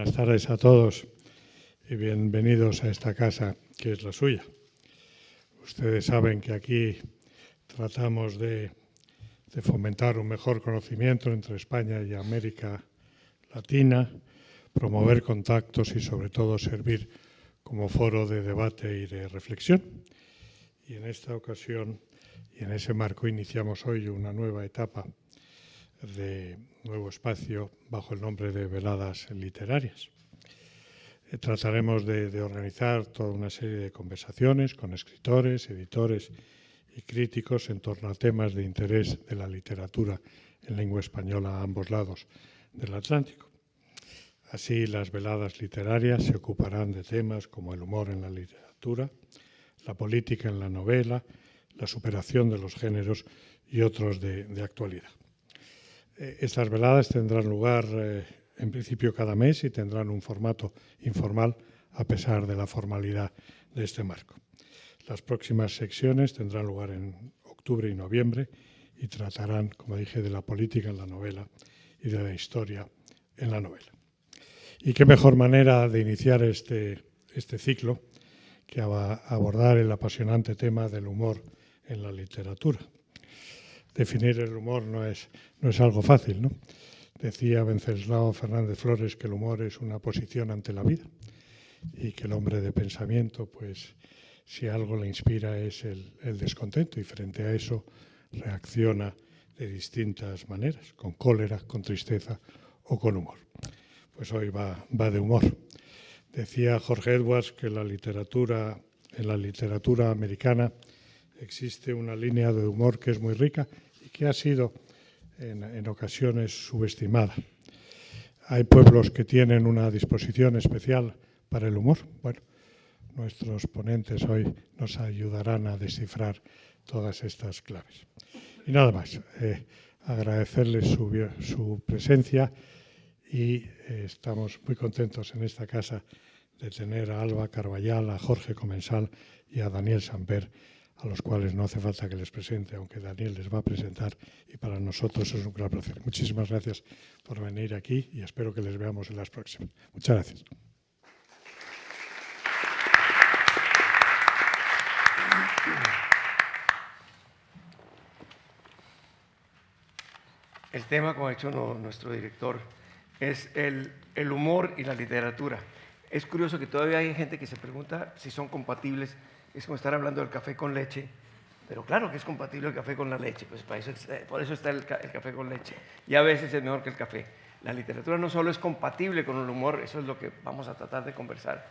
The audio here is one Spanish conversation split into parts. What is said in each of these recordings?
Buenas tardes a todos y bienvenidos a esta casa que es la suya. Ustedes saben que aquí tratamos de fomentar un mejor conocimiento entre España y América Latina, promover contactos y sobre todo servir como foro de debate y de reflexión. Y en esta ocasión y en ese marco iniciamos hoy una nueva etapa de nuevo espacio bajo el nombre de Veladas Literarias. Trataremos de organizar toda una serie de conversaciones con escritores, editores y críticos en torno a temas de interés de la literatura en lengua española a ambos lados del Atlántico. Así, las veladas literarias se ocuparán de temas como el humor en la literatura, la política en la novela, la superación de los géneros y otros de actualidad. Estas veladas tendrán lugar en principio cada mes y tendrán un formato informal a pesar de la formalidad de este marco. Las próximas secciones tendrán lugar en octubre y noviembre y tratarán, como dije, de la política en la novela y de la historia en la novela. Y qué mejor manera de iniciar este ciclo que abordar el apasionante tema del humor en la literatura. Definir el humor no es algo fácil, ¿no? Decía Wenceslao Fernández Flores que el humor es una posición ante la vida y que el hombre de pensamiento, pues, si algo le inspira es el descontento y frente a eso reacciona de distintas maneras, con cólera, con tristeza o con humor. Pues hoy va de humor. Decía Jorge Edwards que en la literatura americana existe una línea de humor que es muy rica y que ha sido en ocasiones subestimada. Hay pueblos que tienen una disposición especial para el humor. Bueno, nuestros ponentes hoy nos ayudarán a descifrar todas estas claves. Y nada más, agradecerles su presencia y estamos muy contentos en esta casa de tener a Alba Carballal, a Jorge Comensal y a Daniel Samper, a los cuales no hace falta que les presente, aunque Daniel les va a presentar, y para nosotros es un gran placer. Muchísimas gracias por venir aquí y espero que les veamos en las próximas. Muchas gracias. El tema, como ha dicho nuestro director, es el humor y la literatura. Es curioso que todavía hay gente que se pregunta si son compatibles. Es como estar hablando del café con leche, pero claro que es compatible el café con la leche, pues por eso está el café con leche, y a veces es mejor que el café. La literatura no solo es compatible con el humor, eso es lo que vamos a tratar de conversar,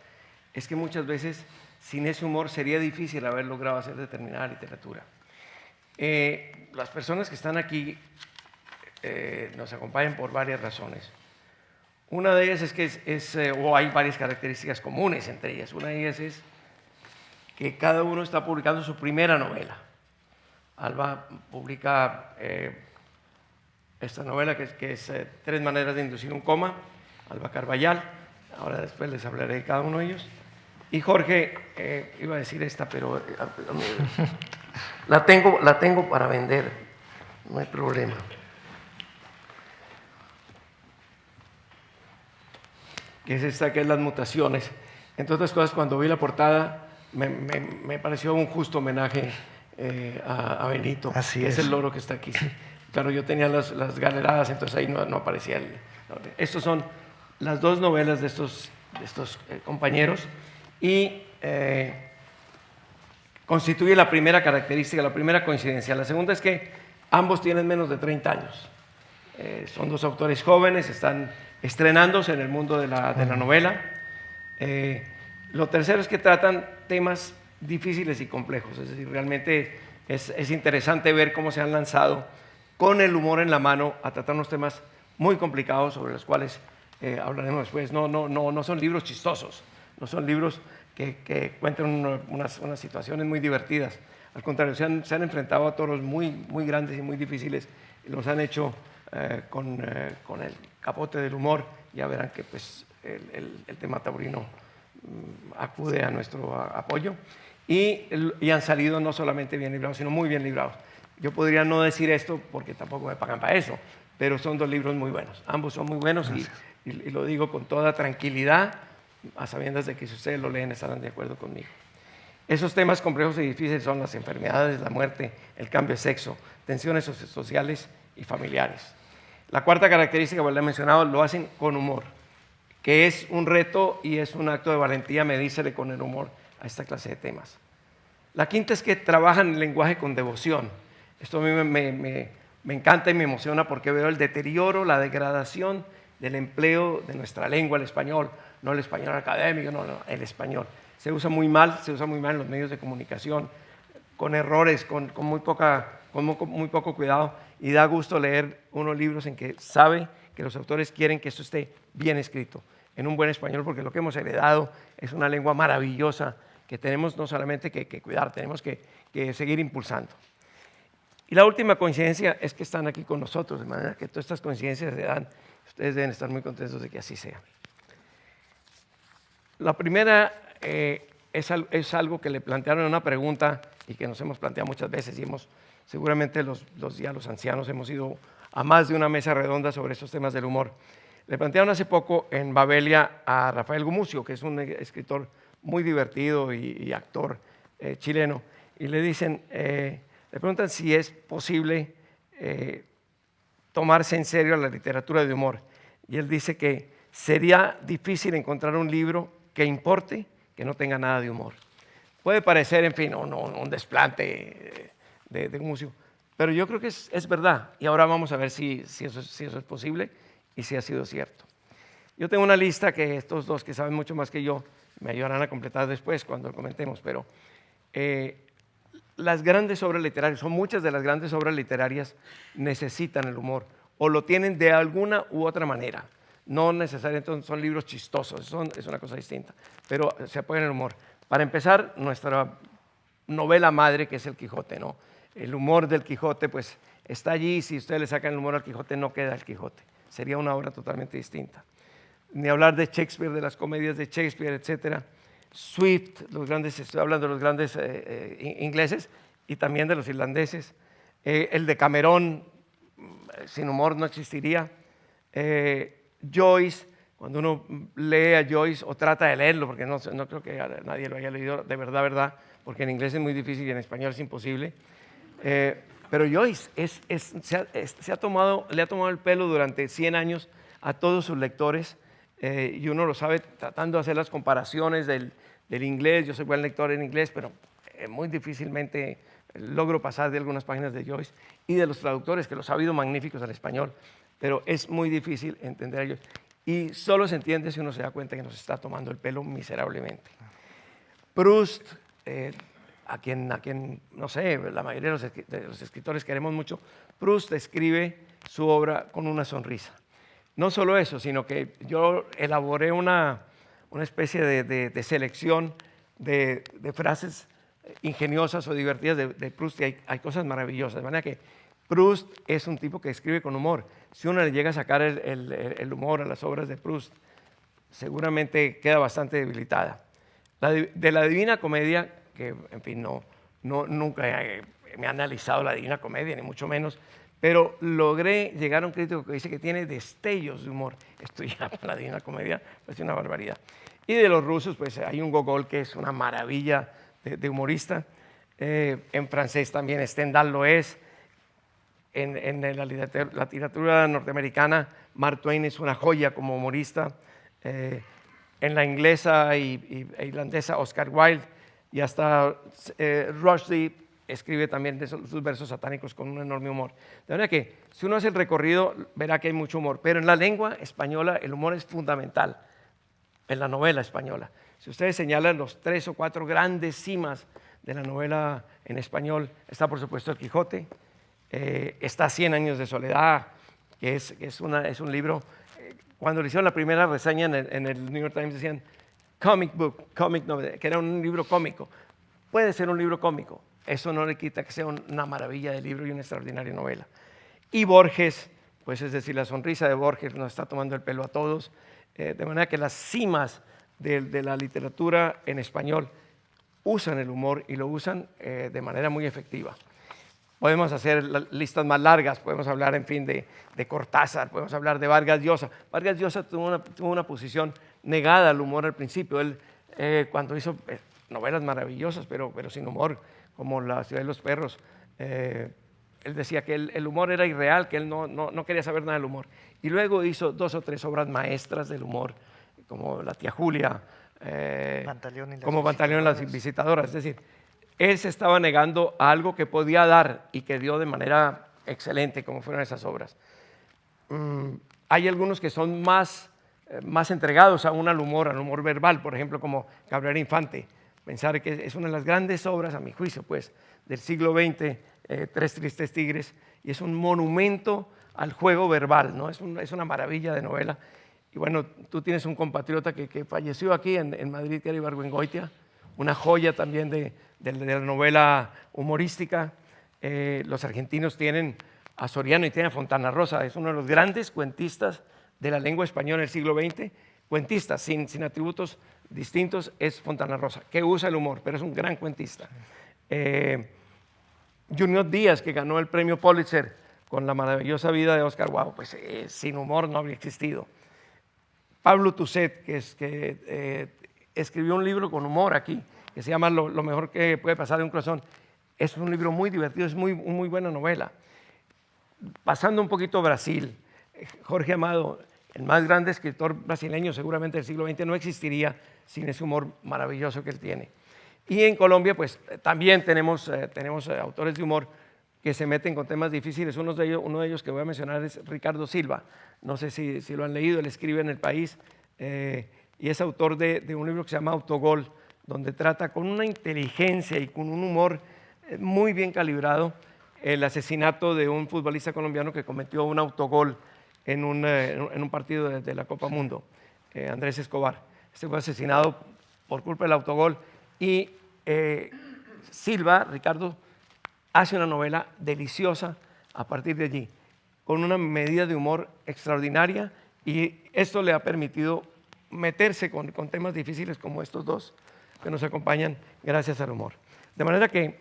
es que muchas veces sin ese humor sería difícil haber logrado hacer determinada literatura. Las personas que están aquí nos acompañan por varias razones. Una de ellas es que hay varias características comunes entre ellas. Una de ellas es que cada uno está publicando su primera novela. Alba publica esta novela que es Tres maneras de inducir un coma, Alba Carballal, ahora después les hablaré de cada uno de ellos. Y Jorge, iba a decir esta, pero la tengo para vender, no hay problema. Que es esta, que es Las mutaciones. Entre otras cosas, cuando vi la portada, me pareció un justo homenaje a Benito. Así es el loro que está aquí. Sí. Claro, yo tenía las galeradas, entonces ahí no aparecía Estos son las dos novelas de estos compañeros y constituye la primera característica, la primera coincidencia. La segunda es que ambos tienen menos de 30 años. Son dos autores jóvenes, están estrenándose en el mundo de la novela. Lo tercero es que tratan temas difíciles y complejos, es decir, realmente es interesante ver cómo se han lanzado con el humor en la mano a tratar unos temas muy complicados sobre los cuales hablaremos después. No son libros chistosos, no son libros que cuentan unas situaciones muy divertidas. Al contrario, se han enfrentado a toros muy grandes y muy difíciles y los han hecho con el capote del humor. Ya verán que pues, el tema taurino acude a nuestro apoyo y han salido no solamente bien librados, sino muy bien librados. Yo podría no decir esto porque tampoco me pagan para eso, pero son dos libros muy buenos. Ambos son muy buenos y lo digo con toda tranquilidad, a sabiendas de que si ustedes lo leen estarán de acuerdo conmigo. Esos temas complejos y difíciles son las enfermedades, la muerte, el cambio de sexo, tensiones sociales y familiares. La cuarta característica, como le he mencionado, lo hacen con humor, que es un reto y es un acto de valentía medírsele con el humor a esta clase de temas. La quinta es que trabajan el lenguaje con devoción. Esto a mí me encanta y me emociona porque veo el deterioro, la degradación del empleo de nuestra lengua, el español, no el español académico, no, el español. Se usa muy mal en los medios de comunicación, con errores, con muy poco cuidado, y da gusto leer unos libros en que sabe que los autores quieren que esto esté bien escrito, en un buen español, porque lo que hemos heredado es una lengua maravillosa que tenemos no solamente que cuidar, tenemos que seguir impulsando. Y la última coincidencia es que están aquí con nosotros, de manera que todas estas coincidencias se dan, ustedes deben estar muy contentos de que así sea. La primera es algo que le plantearon en una pregunta y que nos hemos planteado muchas veces y seguramente los ancianos hemos ido a más de una mesa redonda sobre esos temas del humor. Le plantearon hace poco en Babelia a Rafael Gumucio, que es un escritor muy divertido y actor chileno, y le preguntan si es posible tomarse en serio la literatura de humor. Y él dice que sería difícil encontrar un libro que importe que no tenga nada de humor. Puede parecer, en fin, un desplante de Gumucio, pero yo creo que es verdad. Y ahora vamos a ver si eso es posible y si ha sido cierto. Yo tengo una lista que estos dos que saben mucho más que yo me ayudarán a completar después cuando lo comentemos, pero las grandes obras literarias, o muchas de las grandes obras literarias necesitan el humor, o lo tienen de alguna u otra manera. No necesariamente son libros chistosos, es una cosa distinta, pero se apoyan en el humor. Para empezar, nuestra novela madre, que es El Quijote, ¿no? El humor del Quijote, pues está allí. Si ustedes le sacan el humor al Quijote, no queda el Quijote. Sería una obra totalmente distinta. Ni hablar de Shakespeare, de las comedias de Shakespeare, etc. Swift, estoy hablando de los grandes ingleses y también de los irlandeses. El de Cameron, sin humor no existiría. Joyce, cuando uno lee a Joyce o trata de leerlo, porque no creo que nadie lo haya leído de verdad, porque en inglés es muy difícil y en español es imposible. Pero Joyce le ha tomado el pelo durante 100 años a todos sus lectores, y uno lo sabe tratando de hacer las comparaciones del inglés. Yo soy buen lector en inglés, pero muy difícilmente logro pasar de algunas páginas de Joyce, y de los traductores, que los ha habido magníficos al español, pero es muy difícil entender a ellos. Y solo se entiende si uno se da cuenta que nos está tomando el pelo miserablemente. Proust, a quien, no sé, la mayoría de los escritores queremos mucho, Proust escribe su obra con una sonrisa. No solo eso, sino que yo elaboré una especie de selección de frases ingeniosas o divertidas de Proust, y hay cosas maravillosas. De manera que Proust es un tipo que escribe con humor. Si uno le llega a sacar el humor a las obras de Proust, seguramente queda bastante debilitada. De la Divina Comedia, que en fin, nunca me he analizado la Divina Comedia, ni mucho menos, pero logré llegar a un crítico que dice que tiene destellos de humor. Esto ya para la Divina Comedia es una barbaridad. Y de los rusos, pues hay un Gogol que es una maravilla de humorista. En francés también Stendhal lo es. En la literatura norteamericana, Mark Twain es una joya como humorista. En la inglesa e irlandesa, Oscar Wilde, y hasta Rushdie escribe también sus versos satánicos con un enorme humor. De manera que si uno hace el recorrido, verá que hay mucho humor. Pero en la lengua española el humor es fundamental, en la novela española. Si ustedes señalan los 3 o 4 grandes cimas de la novela en español, está por supuesto El Quijote, está 100 años de soledad, que es un libro. Cuando le hicieron la primera reseña en el New York Times decían comic novel, que era un libro cómico. Puede ser un libro cómico, eso no le quita que sea una maravilla de libro y una extraordinaria novela. Y Borges, pues es decir, la sonrisa de Borges nos está tomando el pelo a todos, de manera que las cimas de la literatura en español usan el humor y lo usan de manera muy efectiva. Podemos hacer listas más largas, podemos hablar, en fin, de Cortázar, podemos hablar de Vargas Llosa. Vargas Llosa tuvo una posición negada al humor al principio. Él, cuando hizo novelas maravillosas, pero sin humor, como La ciudad de los perros, él decía que el humor era irreal, que él no quería saber nada del humor. Y luego hizo 2 o 3 obras maestras del humor, como La tía Julia, como Pantaleón y las visitadoras. Es decir, él se estaba negando a algo que podía dar y que dio de manera excelente, como fueron esas obras. Hay algunos que son más entregados aún al humor verbal, por ejemplo, como Cabrera Infante. Pensar que es una de las grandes obras, a mi juicio, pues, del siglo XX, Tres tristes tigres, y es un monumento al juego verbal, ¿no? Es una maravilla de novela. Y bueno, tú tienes un compatriota que falleció aquí en Madrid, que era Ibargüengoitia, una joya también de la novela humorística. Los argentinos tienen a Soriano y tienen a Fontana Rosa, es uno de los grandes cuentistas de la lengua española del siglo XX, cuentista sin atributos distintos, es Fontana Rosa, que usa el humor, pero es un gran cuentista. Junot Díaz, que ganó el premio Pulitzer con La maravillosa vida de Oscar Wilde, pues sin humor no habría existido. Pablo Tuset, que escribió un libro con humor aquí, que se llama Lo mejor que puede pasar de un corazón. Es un libro muy divertido, es muy buena novela. Pasando un poquito a Brasil, Jorge Amado, el más grande escritor brasileño seguramente del siglo XX, no existiría sin ese humor maravilloso que él tiene. Y en Colombia, pues también tenemos autores de humor que se meten con temas difíciles. Uno de ellos que voy a mencionar es Ricardo Silva. No sé si lo han leído, él escribe en El País y es autor de un libro que se llama Autogol, donde trata con una inteligencia y con un humor muy bien calibrado el asesinato de un futbolista colombiano que cometió un autogol en un partido de la Copa Mundo, Andrés Escobar. Este fue asesinado por culpa del autogol y Silva, Ricardo, hace una novela deliciosa a partir de allí, con una medida de humor extraordinaria, y esto le ha permitido meterse con temas difíciles como estos dos que nos acompañan gracias al humor. De manera que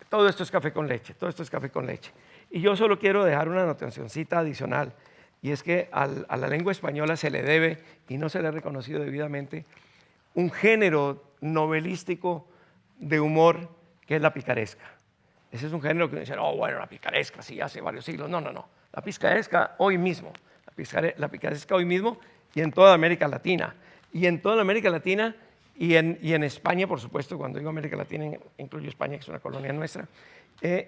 todo esto es café con leche, todo esto es café con leche. Y yo solo quiero dejar una anotacióncita adicional, y es que a la lengua española se le debe, y no se le ha reconocido debidamente, un género novelístico de humor que es la picaresca. Ese es un género que dicen, oh, bueno, la picaresca, sí, hace varios siglos. No. La picaresca hoy mismo, la picaresca hoy mismo y en toda América Latina. Y en toda América Latina y en España, por supuesto, cuando digo América Latina, incluyo España, que es una colonia nuestra,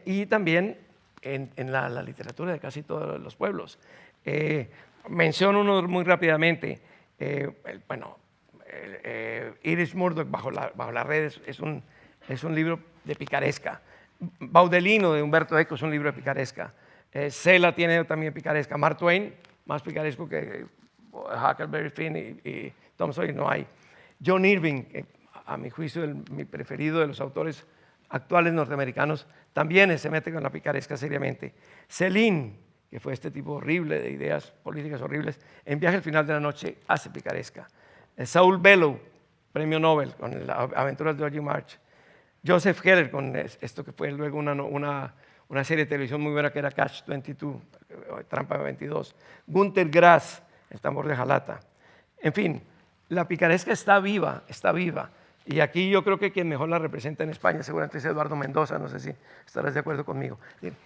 y también en la literatura de casi todos los pueblos. Menciono uno muy rápidamente. Iris Murdoch bajo las redes es un libro de picaresca. Baudelino de Humberto Eco es un libro de picaresca. Cela tiene también picaresca. Mark Twain, más picaresco que Huckleberry Finn y Tom Sawyer, no hay. John Irving, que a mi juicio mi preferido de los autores actuales norteamericanos, también se mete con la picaresca seriamente. Céline, que fue este tipo horrible de ideas políticas horribles, en Viaje al final de la noche hace picaresca. Saul Bellow, premio Nobel con las aventuras de Georgie March. Joseph Heller con esto que fue luego una serie de televisión muy buena que era Catch 22, Trampa 22. Günter Grass, El tambor de Jalata. En fin, la picaresca está viva. Y aquí yo creo que quien mejor la representa en España seguramente es Eduardo Mendoza, no sé si estarás de acuerdo conmigo.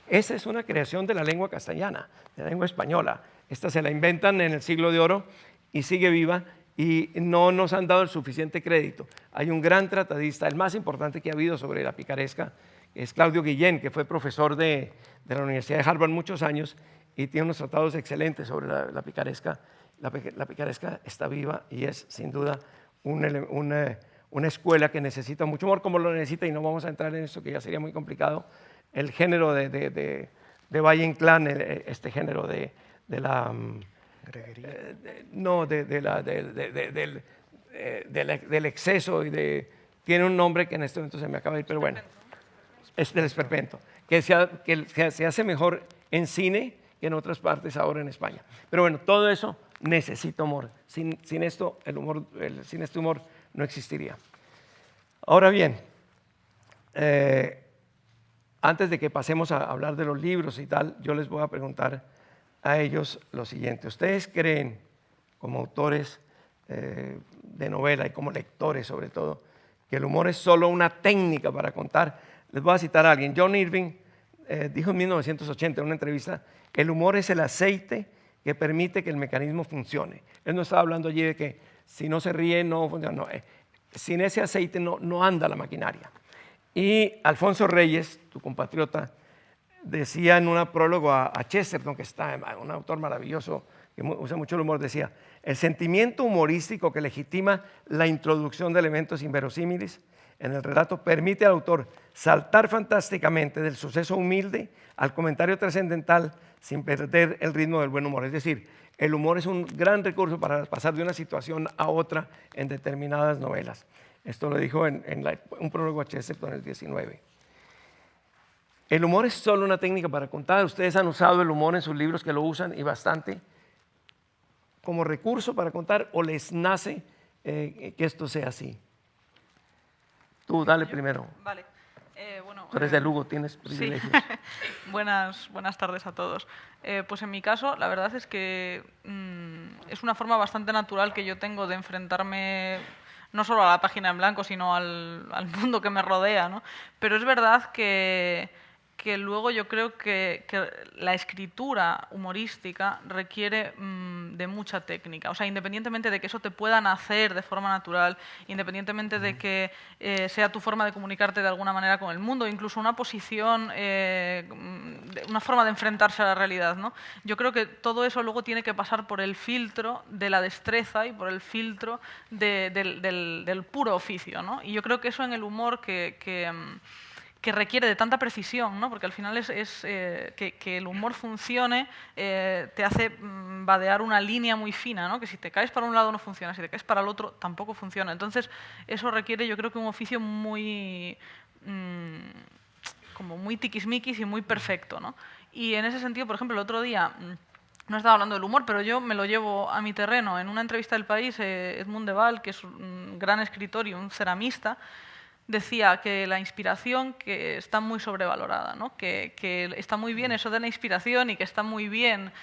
Esa es una creación de la lengua castellana, de la lengua española. Esta se la inventan en el siglo de oro y sigue viva, y no nos han dado el suficiente crédito. Hay un gran tratadista, el más importante que ha habido sobre la picaresca, es Claudio Guillén, que fue profesor de la Universidad de Harvard muchos años y tiene unos tratados excelentes sobre la picaresca. La picaresca está viva y es sin duda una escuela que necesita mucho humor, como lo necesita, y no vamos a entrar en eso que ya sería muy complicado, el género de Valle Inclán, este género de la... del exceso tiene un nombre que en este momento se me acaba de ir, pero bueno, es del esperpento, que se hace mejor en cine que en otras partes ahora en España. Pero bueno, todo eso necesita humor. Sin este humor no existiría. Ahora bien, antes de que pasemos a hablar de los libros y tal, yo les voy a preguntar a ellos lo siguiente. ¿Ustedes creen, como autores de novela y como lectores sobre todo, que el humor es solo una técnica para contar? Les voy a citar a alguien. John Irving dijo en 1980 en una entrevista, el humor es el aceite que permite que el mecanismo funcione. Él no estaba hablando allí de que si no se ríe no funciona. No, sin ese aceite no anda la maquinaria. Y Alfonso Reyes, tu compatriota, decía en un prólogo a Chesterton, que está un autor maravilloso que usa mucho el humor, decía, el sentimiento humorístico que legitima la introducción de elementos inverosímiles en el relato permite al autor saltar fantásticamente del suceso humilde al comentario trascendental sin perder el ritmo del buen humor. Es decir, el humor es un gran recurso para pasar de una situación a otra en determinadas novelas. Esto lo dijo en un prólogo a Chesterton en el 19. El humor es solo una técnica para contar. Ustedes han usado el humor en sus libros, que lo usan y bastante, como recurso para contar, o les nace que esto sea así. Tú, dale primero. Vale. Bueno, Tú eres de Lugo, tienes privilegios. Sí. buenas tardes a todos. Pues en mi caso, la verdad es que es una forma bastante natural que yo tengo de enfrentarme no solo a la página en blanco, sino al mundo que me rodea, ¿no? Pero es verdad que luego yo creo que la escritura humorística requiere de mucha técnica. O sea, independientemente de que eso te pueda nacer de forma natural, independientemente de que sea tu forma de comunicarte de alguna manera con el mundo, incluso una posición, una forma de enfrentarse a la realidad, ¿no? Yo creo que todo eso luego tiene que pasar por el filtro de la destreza y por el filtro del puro oficio, ¿no? Y yo creo que eso en el humor que requiere de tanta precisión, ¿no? Porque al final que el humor funcione te hace vadear una línea muy fina, ¿no? Que si te caes para un lado no funciona, si te caes para el otro tampoco funciona. Entonces eso requiere, yo creo que un oficio muy como muy tiquismiquis y muy perfecto, ¿no? Y en ese sentido, por ejemplo, el otro día no estaba hablando del humor, pero yo me lo llevo a mi terreno. En una entrevista del País, Edmund de Waal, que es un gran escritor y un ceramista, decía que la inspiración que está muy sobrevalorada, ¿no? Que está muy bien eso de la inspiración y que está muy bien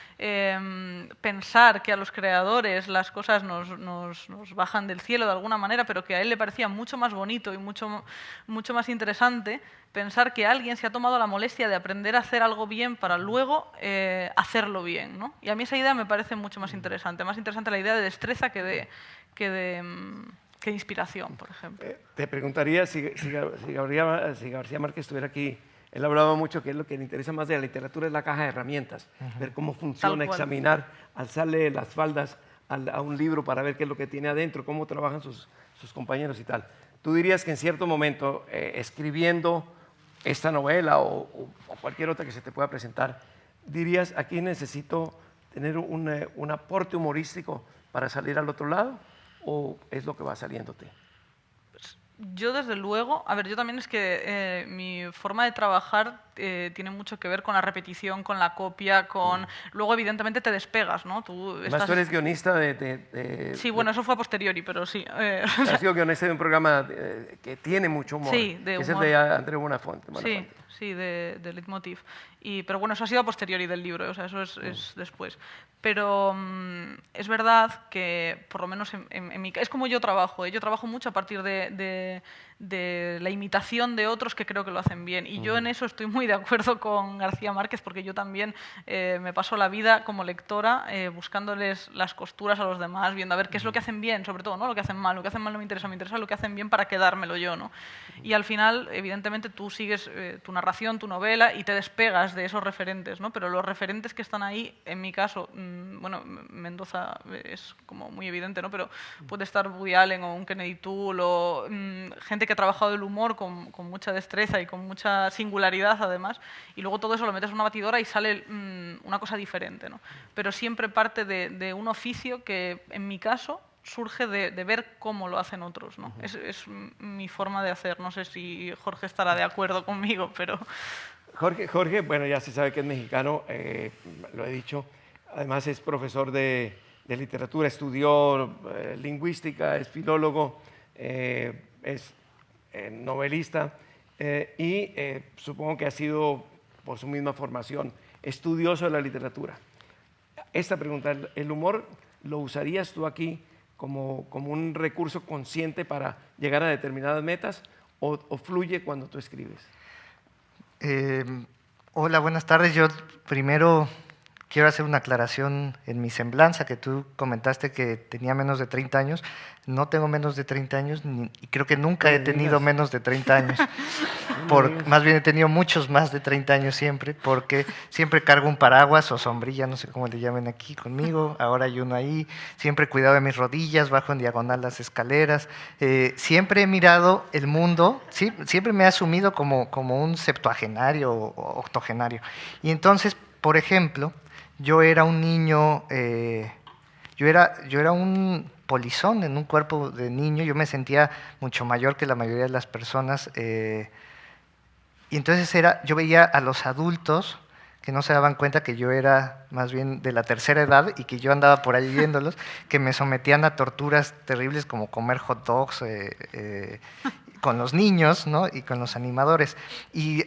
pensar que a los creadores las cosas nos bajan del cielo de alguna manera, pero que a él le parecía mucho más bonito y mucho más interesante pensar que alguien se ha tomado la molestia de aprender a hacer algo bien para luego hacerlo bien, ¿no? Y a mí esa idea me parece mucho más interesante la idea de destreza que de inspiración, por ejemplo. Te preguntaría si García Márquez estuviera aquí. Él hablaba mucho que lo que le interesa más de la literatura es la caja de herramientas, ver cómo funciona, examinar, alzarle las faldas a un libro para ver qué es lo que tiene adentro, cómo trabajan sus compañeros y tal. ¿Tú dirías que en cierto momento, escribiendo esta novela o cualquier otra que se te pueda presentar, dirías, aquí necesito tener un aporte humorístico para salir al otro lado? ¿O es lo que va saliéndote? Yo, desde luego, a ver, yo también es que mi forma de trabajar tiene mucho que ver con la repetición, con la copia, con... Luego, evidentemente, te despegas, ¿no? Tú eres guionista Sí, bueno, eso fue a posteriori, pero sí. Has sido guionista de un programa que tiene mucho humor, sí, que es el de Andreu Buenafuente. Sí, de Leitmotiv. Pero bueno, eso ha sido a posteriori del libro, o sea, eso es después. Pero es verdad que, por lo menos en mi caso, es como yo trabajo. Yo trabajo mucho a partir de la imitación de otros que creo que lo hacen bien. Y yo en eso estoy muy de acuerdo con García Márquez, porque yo también me paso la vida como lectora buscándoles las costuras a los demás, viendo a ver qué es lo que hacen bien, sobre todo, no lo que hacen mal. Lo que hacen mal no me interesa lo que hacen bien para quedármelo yo, ¿no? Y al final, evidentemente, tú sigues tu narración, tu novela, y te despegas de esos referentes, ¿no? Pero los referentes que están ahí, en mi caso, bueno, Mendoza es como muy evidente, ¿no? Pero puede estar Woody Allen o un Kennedy Toole o gente que ha trabajado el humor con mucha destreza y con mucha singularidad, además, y luego todo eso lo metes en una batidora y sale una cosa diferente, ¿no? Pero siempre parte de un oficio que, en mi caso, surge de ver cómo lo hacen otros, ¿no? Es mi forma de hacer. No sé si Jorge estará de acuerdo conmigo, pero... Jorge, bueno, ya se sabe que es mexicano, lo he dicho. Además es profesor de literatura, estudió lingüística, es filólogo, es novelista. Supongo que ha sido, por su misma formación, estudioso de la literatura. Esta pregunta, ¿el humor lo usarías tú aquí como un recurso consciente para llegar a determinadas metas o fluye cuando tú escribes? Hola, buenas tardes. Yo primero quiero hacer una aclaración en mi semblanza, que tú comentaste que tenía menos de 30 años. No tengo menos de 30 años y creo que nunca he tenido menos de 30 años. Más bien he tenido muchos más de 30 años siempre, porque siempre cargo un paraguas o sombrilla, no sé cómo le llamen aquí conmigo. Ahora hay uno ahí. Siempre he cuidado de mis rodillas, bajo en diagonal las escaleras. Siempre he mirado el mundo, ¿sí? Siempre me he asumido como un septuagenario o octogenario. Y entonces, por ejemplo, yo era un niño, yo era un polizón en un cuerpo de niño, yo me sentía mucho mayor que la mayoría de las personas, y entonces yo veía a los adultos que no se daban cuenta que yo era más bien de la tercera edad y que yo andaba por ahí viéndolos, que me sometían a torturas terribles como comer hot dogs con los niños, ¿no? Y con los animadores. Y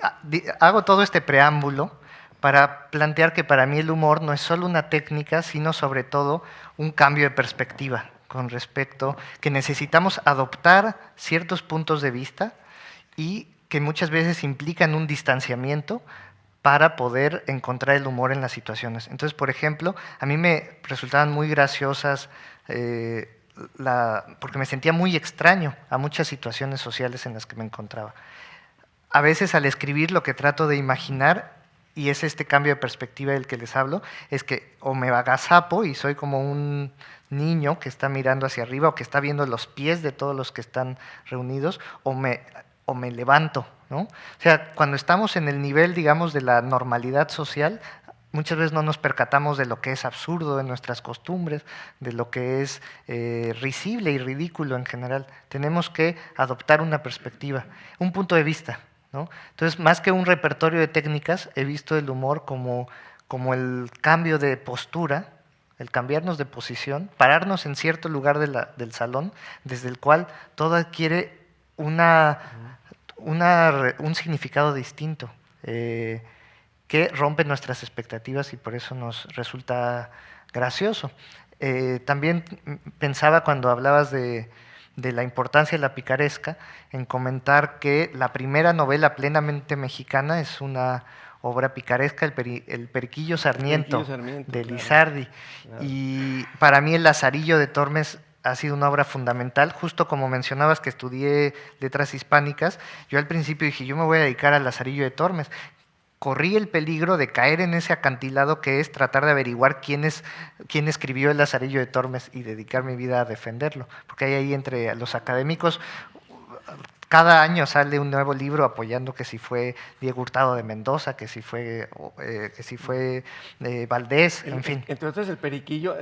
hago todo este preámbulo para plantear que para mí el humor no es solo una técnica, sino sobre todo un cambio de perspectiva con respecto que necesitamos adoptar ciertos puntos de vista y que muchas veces implican un distanciamiento para poder encontrar el humor en las situaciones. Entonces, por ejemplo, a mí me resultaban muy graciosas porque me sentía muy extraño a muchas situaciones sociales en las que me encontraba. A veces al escribir lo que trato de imaginar, y es este cambio de perspectiva del que les hablo, es que o me agazapo y soy como un niño que está mirando hacia arriba o que está viendo los pies de todos los que están reunidos, o me levanto, ¿no? O sea, cuando estamos en el nivel, digamos, de la normalidad social, muchas veces no nos percatamos de lo que es absurdo en nuestras costumbres, de lo que es risible y ridículo en general. Tenemos que adoptar una perspectiva, un punto de vista, ¿no? Entonces, más que un repertorio de técnicas, he visto el humor como el cambio de postura, el cambiarnos de posición, pararnos en cierto lugar del salón, desde el cual todo adquiere un significado distinto, que rompe nuestras expectativas y por eso nos resulta gracioso. También pensaba cuando hablabas de la importancia de la picaresca, en comentar que la primera novela plenamente mexicana es una obra picaresca, el Periquillo Sarmiento, de Lizardi. Claro. Y para mí el Lazarillo de Tormes ha sido una obra fundamental. Justo como mencionabas que estudié letras hispánicas, yo al principio dije, yo me voy a dedicar al Lazarillo de Tormes. Corrí el peligro de caer en ese acantilado que es tratar de averiguar quién escribió el Lazarillo de Tormes y dedicar mi vida a defenderlo. Porque hay ahí entre los académicos, cada año sale un nuevo libro apoyando que si fue Diego Hurtado de Mendoza, que si fue Valdés, en fin. Entonces el Periquillo,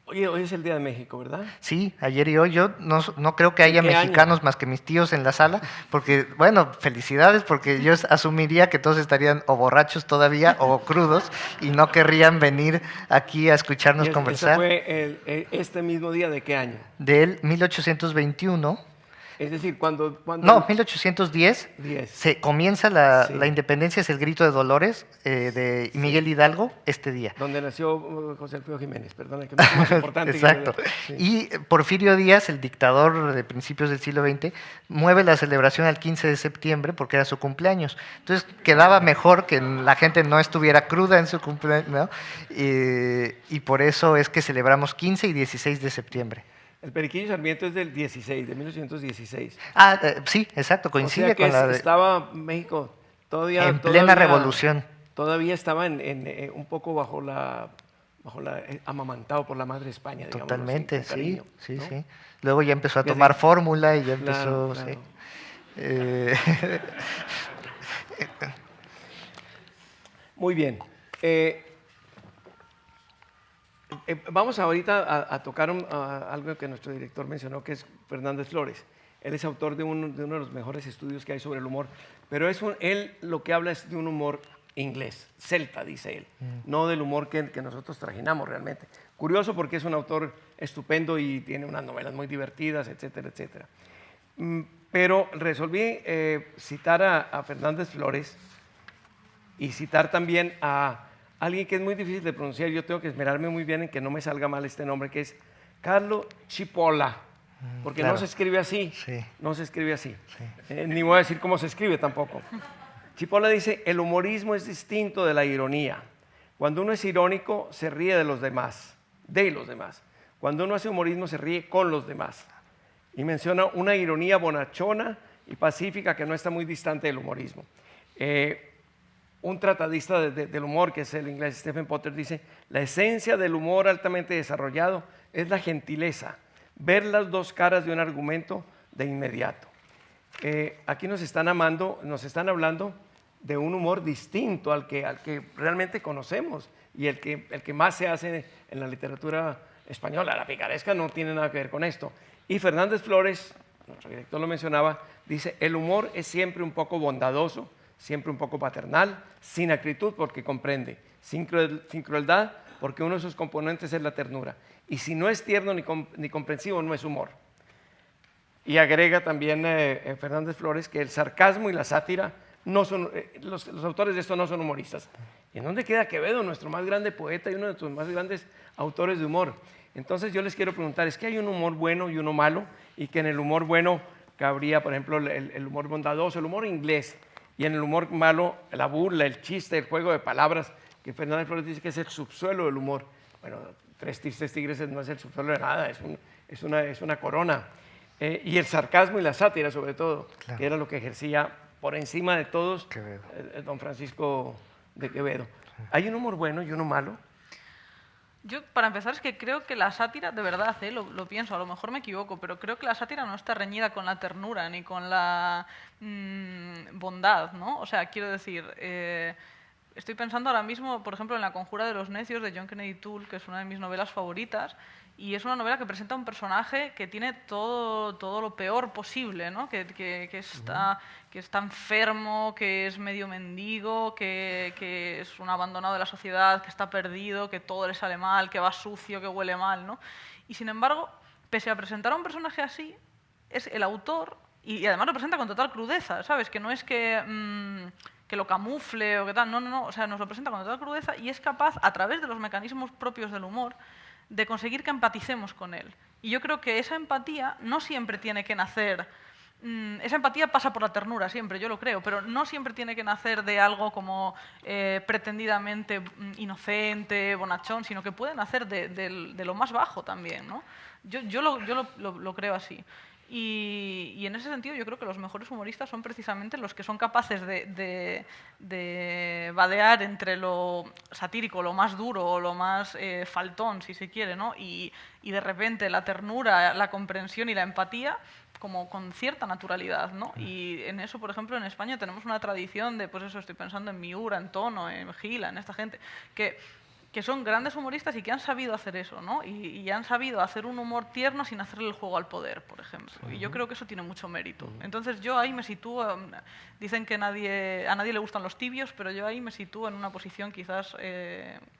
hoy es el Día de México, ¿verdad? Sí, ayer y hoy. Yo no creo que haya mexicanos más que mis tíos en la sala, porque, bueno, felicidades, porque yo asumiría que todos estarían o borrachos todavía o crudos y no querrían venir aquí a escucharnos conversar. ¿Eso fue este mismo día de qué año? Del 1821. Es decir, cuando No, 1810 se comienza la independencia, es el grito de Dolores de Miguel Hidalgo este día. Donde nació José Alfredo Jiménez, perdona, que es más importante. Exacto. Sí. Y Porfirio Díaz, el dictador de principios del siglo XX, mueve la celebración al 15 de septiembre porque era su cumpleaños. Entonces quedaba mejor que la gente no estuviera cruda en su cumpleaños, ¿no? Y por eso es que celebramos 15 y 16 de septiembre. El Periquillo Sarmiento es del 16, de 1916. Sí, exacto, coincide con la... Estaba México todavía... En plena revolución. Todavía estaba un poco bajo la amamantado por la madre España, digamos. Totalmente, así, cariño, sí, ¿no? sí. Luego ya empezó a tomar fórmula y ya empezó... Claro. Sí. Muy bien. Vamos ahorita a tocar algo que nuestro director mencionó, que es Fernández Flores. Él es autor de uno de los mejores estudios que hay sobre el humor, pero él lo que habla es de un humor inglés, celta, dice él, no del humor que nosotros trajinamos realmente. Curioso porque es un autor estupendo y tiene unas novelas muy divertidas, etcétera, etcétera. pero resolví citar a Fernández Flores y citar también a alguien que es muy difícil de pronunciar. Yo tengo que esmerarme muy bien en que no me salga mal este nombre, que es Carlo Cipolla, porque claro. no se escribe así, Sí. no se escribe así. Sí. Ni voy a decir cómo se escribe tampoco. Cipolla dice, el humorismo es distinto de la ironía. Cuando uno es irónico, se ríe de los demás. Cuando uno hace humorismo, se ríe con los demás. Y menciona una ironía bonachona y pacífica que no está muy distante del humorismo. Un tratadista del humor, que es el inglés Stephen Potter, dice, la esencia del humor altamente desarrollado es la gentileza, ver las dos caras de un argumento de inmediato. Aquí nos están hablando de un humor distinto al que realmente conocemos y el que más se hace en la literatura española. La picaresca no tiene nada que ver con esto. Y Fernández Flores, nuestro director lo mencionaba, dice, el humor es siempre un poco bondadoso, siempre un poco paternal, sin acritud porque comprende, sin crueldad porque uno de sus componentes es la ternura. Y si no es tierno ni comprensivo, no es humor. Y agrega también Fernández Flores que el sarcasmo y la sátira no son, los autores de esto no son humoristas. ¿Y en dónde queda Quevedo, nuestro más grande poeta y uno de nuestros más grandes autores de humor? Entonces yo les quiero preguntar, ¿es que hay un humor bueno y uno malo? Y que en el humor bueno cabría, por ejemplo, el humor bondadoso, el humor inglés, y en el humor malo, la burla, el chiste, el juego de palabras, que Fernández Flores dice que es el subsuelo del humor. Bueno, Tres Tristes Tigres no es el subsuelo de nada, es una corona. Y el sarcasmo y la sátira, sobre todo, claro, que era lo que ejercía por encima de todos don Francisco de Quevedo. Sí. ¿Hay un humor bueno y uno malo? Yo, para empezar, es que creo que la sátira, de verdad, lo pienso, a lo mejor me equivoco, pero creo que la sátira no está reñida con la ternura ni con la bondad, ¿no? O sea, quiero decir, estoy pensando ahora mismo, por ejemplo, en La conjura de los necios de John Kennedy Toole, que es una de mis novelas favoritas, y es una novela que presenta un personaje que tiene todo lo peor posible, ¿no? que está enfermo, que es medio mendigo, que es un abandonado de la sociedad, que está perdido, que todo le sale mal, que va sucio, que huele mal, ¿no? Y sin embargo, pese a presentar a un personaje así, es el autor, y además lo presenta con total crudeza, ¿sabes? Que no es que lo camufle o que tal, no, o sea, nos lo presenta con total crudeza y es capaz, a través de los mecanismos propios del humor, de conseguir que empaticemos con él. Y yo creo que esa empatía no siempre tiene que nacer... esa empatía pasa por la ternura siempre, yo lo creo, pero no siempre tiene que nacer de algo como pretendidamente inocente, bonachón, sino que puede nacer de lo más bajo también, ¿no? Yo lo creo así. Y en ese sentido yo creo que los mejores humoristas son precisamente los que son capaces de vadear entre lo satírico, lo más duro o lo más faltón, si se quiere, ¿no? Y de repente la ternura, la comprensión y la empatía como con cierta naturalidad, ¿no? Y en eso, por ejemplo, en España tenemos una tradición de, pues eso, estoy pensando en Miura, en Tono, en Gila, en esta gente, que son grandes humoristas y que han sabido hacer eso, ¿no? Y han sabido hacer un humor tierno sin hacerle el juego al poder, por ejemplo. Y yo creo que eso tiene mucho mérito. Entonces yo ahí me sitúo, dicen que a nadie le gustan los tibios, pero yo ahí me sitúo en una posición quizás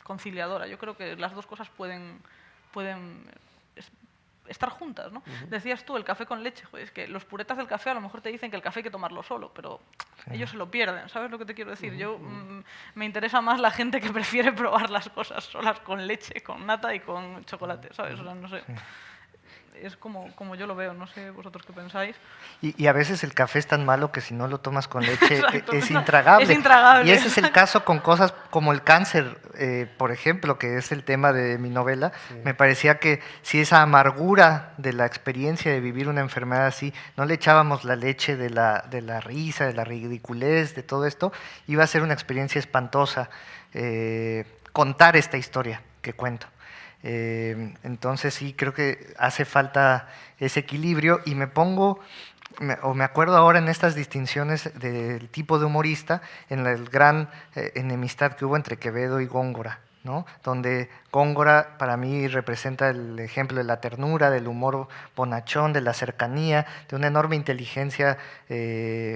conciliadora. Yo creo que las dos cosas pueden estar juntas, ¿no? Decías tú, el café con leche, joder, es que los puretas del café a lo mejor te dicen que el café hay que tomarlo solo, pero ellos se lo pierden, ¿sabes lo que te quiero decir? Yo me interesa más la gente que prefiere probar las cosas solas con leche, con nata y con chocolate, ¿sabes? O sea, no sé. Es como yo lo veo, no sé vosotros qué pensáis. Y a veces el café es tan malo que si no lo tomas con leche es intragable. Es intragable. Y ese es el caso con cosas como el cáncer, por ejemplo, que es el tema de mi novela. Sí. Me parecía que si esa amargura de la experiencia de vivir una enfermedad así, no le echábamos la leche de la risa, de la ridiculez, de todo esto, iba a ser una experiencia espantosa contar esta historia que cuento. Entonces sí, creo que hace falta ese equilibrio y me acuerdo ahora en estas distinciones del tipo de humorista, en la gran enemistad que hubo entre Quevedo y Góngora, ¿no? Donde Góngora para mí representa el ejemplo de la ternura, del humor bonachón, de la cercanía, de una enorme inteligencia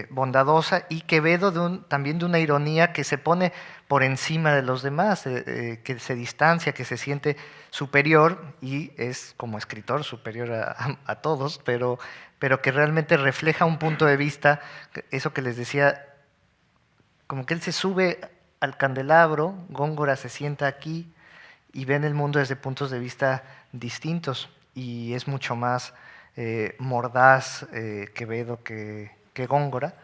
bondadosa, y Quevedo también de una ironía que se pone por encima de los demás, que se distancia, que se siente superior, y es como escritor superior a todos, pero que realmente refleja un punto de vista, eso que les decía, como que él se sube al candelabro, Góngora se sienta aquí y ven el mundo desde puntos de vista distintos, y es mucho más mordaz Quevedo que Góngora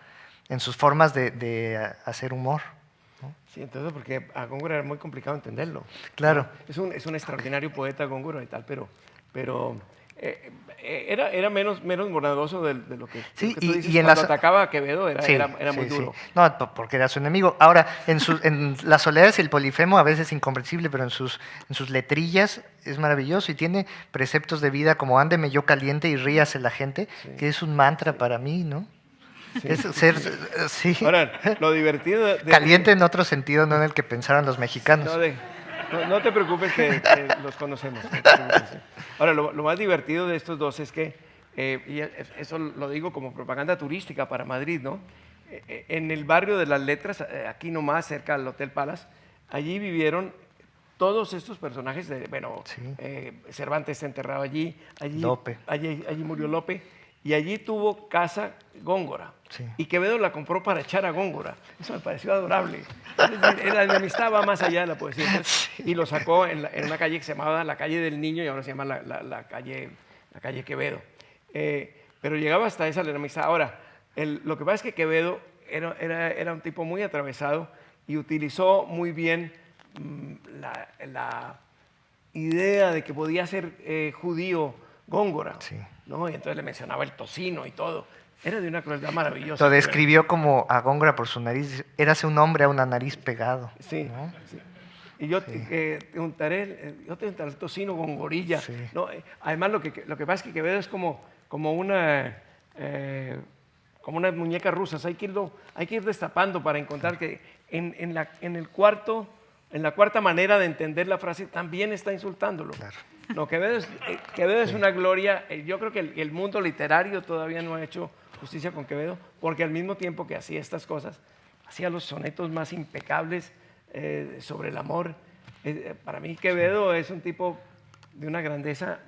en sus formas de hacer humor, ¿no? Sí, entonces, porque a Góngora era muy complicado entenderlo. Claro. Es un extraordinario poeta Góngora y tal, pero era menos bondadoso de lo que, Sí, lo que tú dices. y en Cuando las... atacaba a Quevedo era, Sí, era muy sí, duro. sí. No, porque era su enemigo. Ahora, en Las Soledades y el Polifemo, a veces incomprensible, pero en sus letrillas es maravilloso, y tiene preceptos de vida como ándeme yo caliente y ríase la gente, Sí. que es un mantra para mí, ¿no? Sí, Es sí, ser, sí. sí, Ahora, lo divertido caliente en otro sentido, no en el que pensaron los mexicanos. No te preocupes que los conocemos. No te preocupes, sí. Ahora, lo más divertido de estos dos es que, y eso lo digo como propaganda turística para Madrid, ¿no? En el barrio de las Letras, aquí nomás, cerca del Hotel Palace, allí vivieron todos estos personajes, Sí. Cervantes está enterrado allí, Lope. allí murió Lope, y allí tuvo casa Góngora. Sí. Y Quevedo la compró para echar a Góngora. Eso me pareció adorable. Es decir, la enemistad va más allá de la poesía. Entonces, y lo sacó en una calle que se llamaba la calle del Niño, y ahora se llama la calle Quevedo. Pero llegaba hasta esa la enemistad. Ahora, lo que pasa es que Quevedo era un tipo muy atravesado y utilizó muy bien la idea de que podía ser judío Góngora, Sí. ¿no? Y entonces le mencionaba el tocino y todo. Era de una crueldad maravillosa. Lo describió como a Góngora por su nariz. Érase un hombre a una nariz pegado. Sí, ¿no? sí. Y yo te untaré el tocino con gorilla. Sí. ¿No? Además, lo que pasa es que Quevedo es como una muñeca rusa. Hay que ir destapando para encontrar que en la cuarta manera de entender la frase también está insultándolo. Claro. No, Quevedo es una gloria. Yo creo que el mundo literario todavía no ha hecho justicia con Quevedo, porque al mismo tiempo que hacía estas cosas, hacía los sonetos más impecables sobre el amor. Para mí Quevedo es un tipo de una grandeza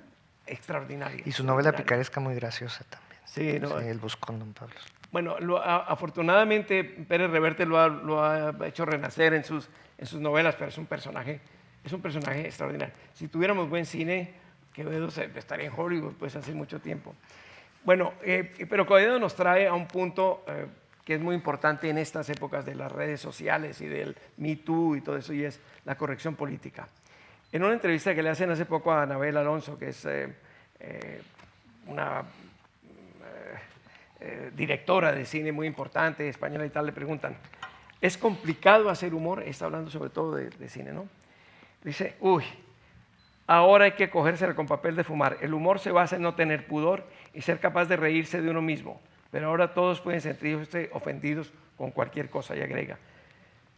extraordinaria. Y su novela picaresca muy graciosa también. Sí, no, Sí, El Buscón, don Pablo. bueno, afortunadamente Pérez Reverte lo ha hecho renacer en sus novelas, pero es un personaje extraordinario. Si tuviéramos buen cine, Quevedo estaría en Hollywood pues hace mucho tiempo. Bueno, pero Quevedo nos trae a un punto que es muy importante en estas épocas de las redes sociales y del Me Too y todo eso, y es la corrección política. En una entrevista que le hacen hace poco a Anabel Alonso, que es una directora de cine muy importante, española y tal, le preguntan, ¿es complicado hacer humor? Está hablando sobre todo de cine, ¿no? Dice, ahora hay que cogérsela con papel de fumar. El humor se basa en no tener pudor y ser capaz de reírse de uno mismo. Pero ahora todos pueden sentirse ofendidos con cualquier cosa, y agrega.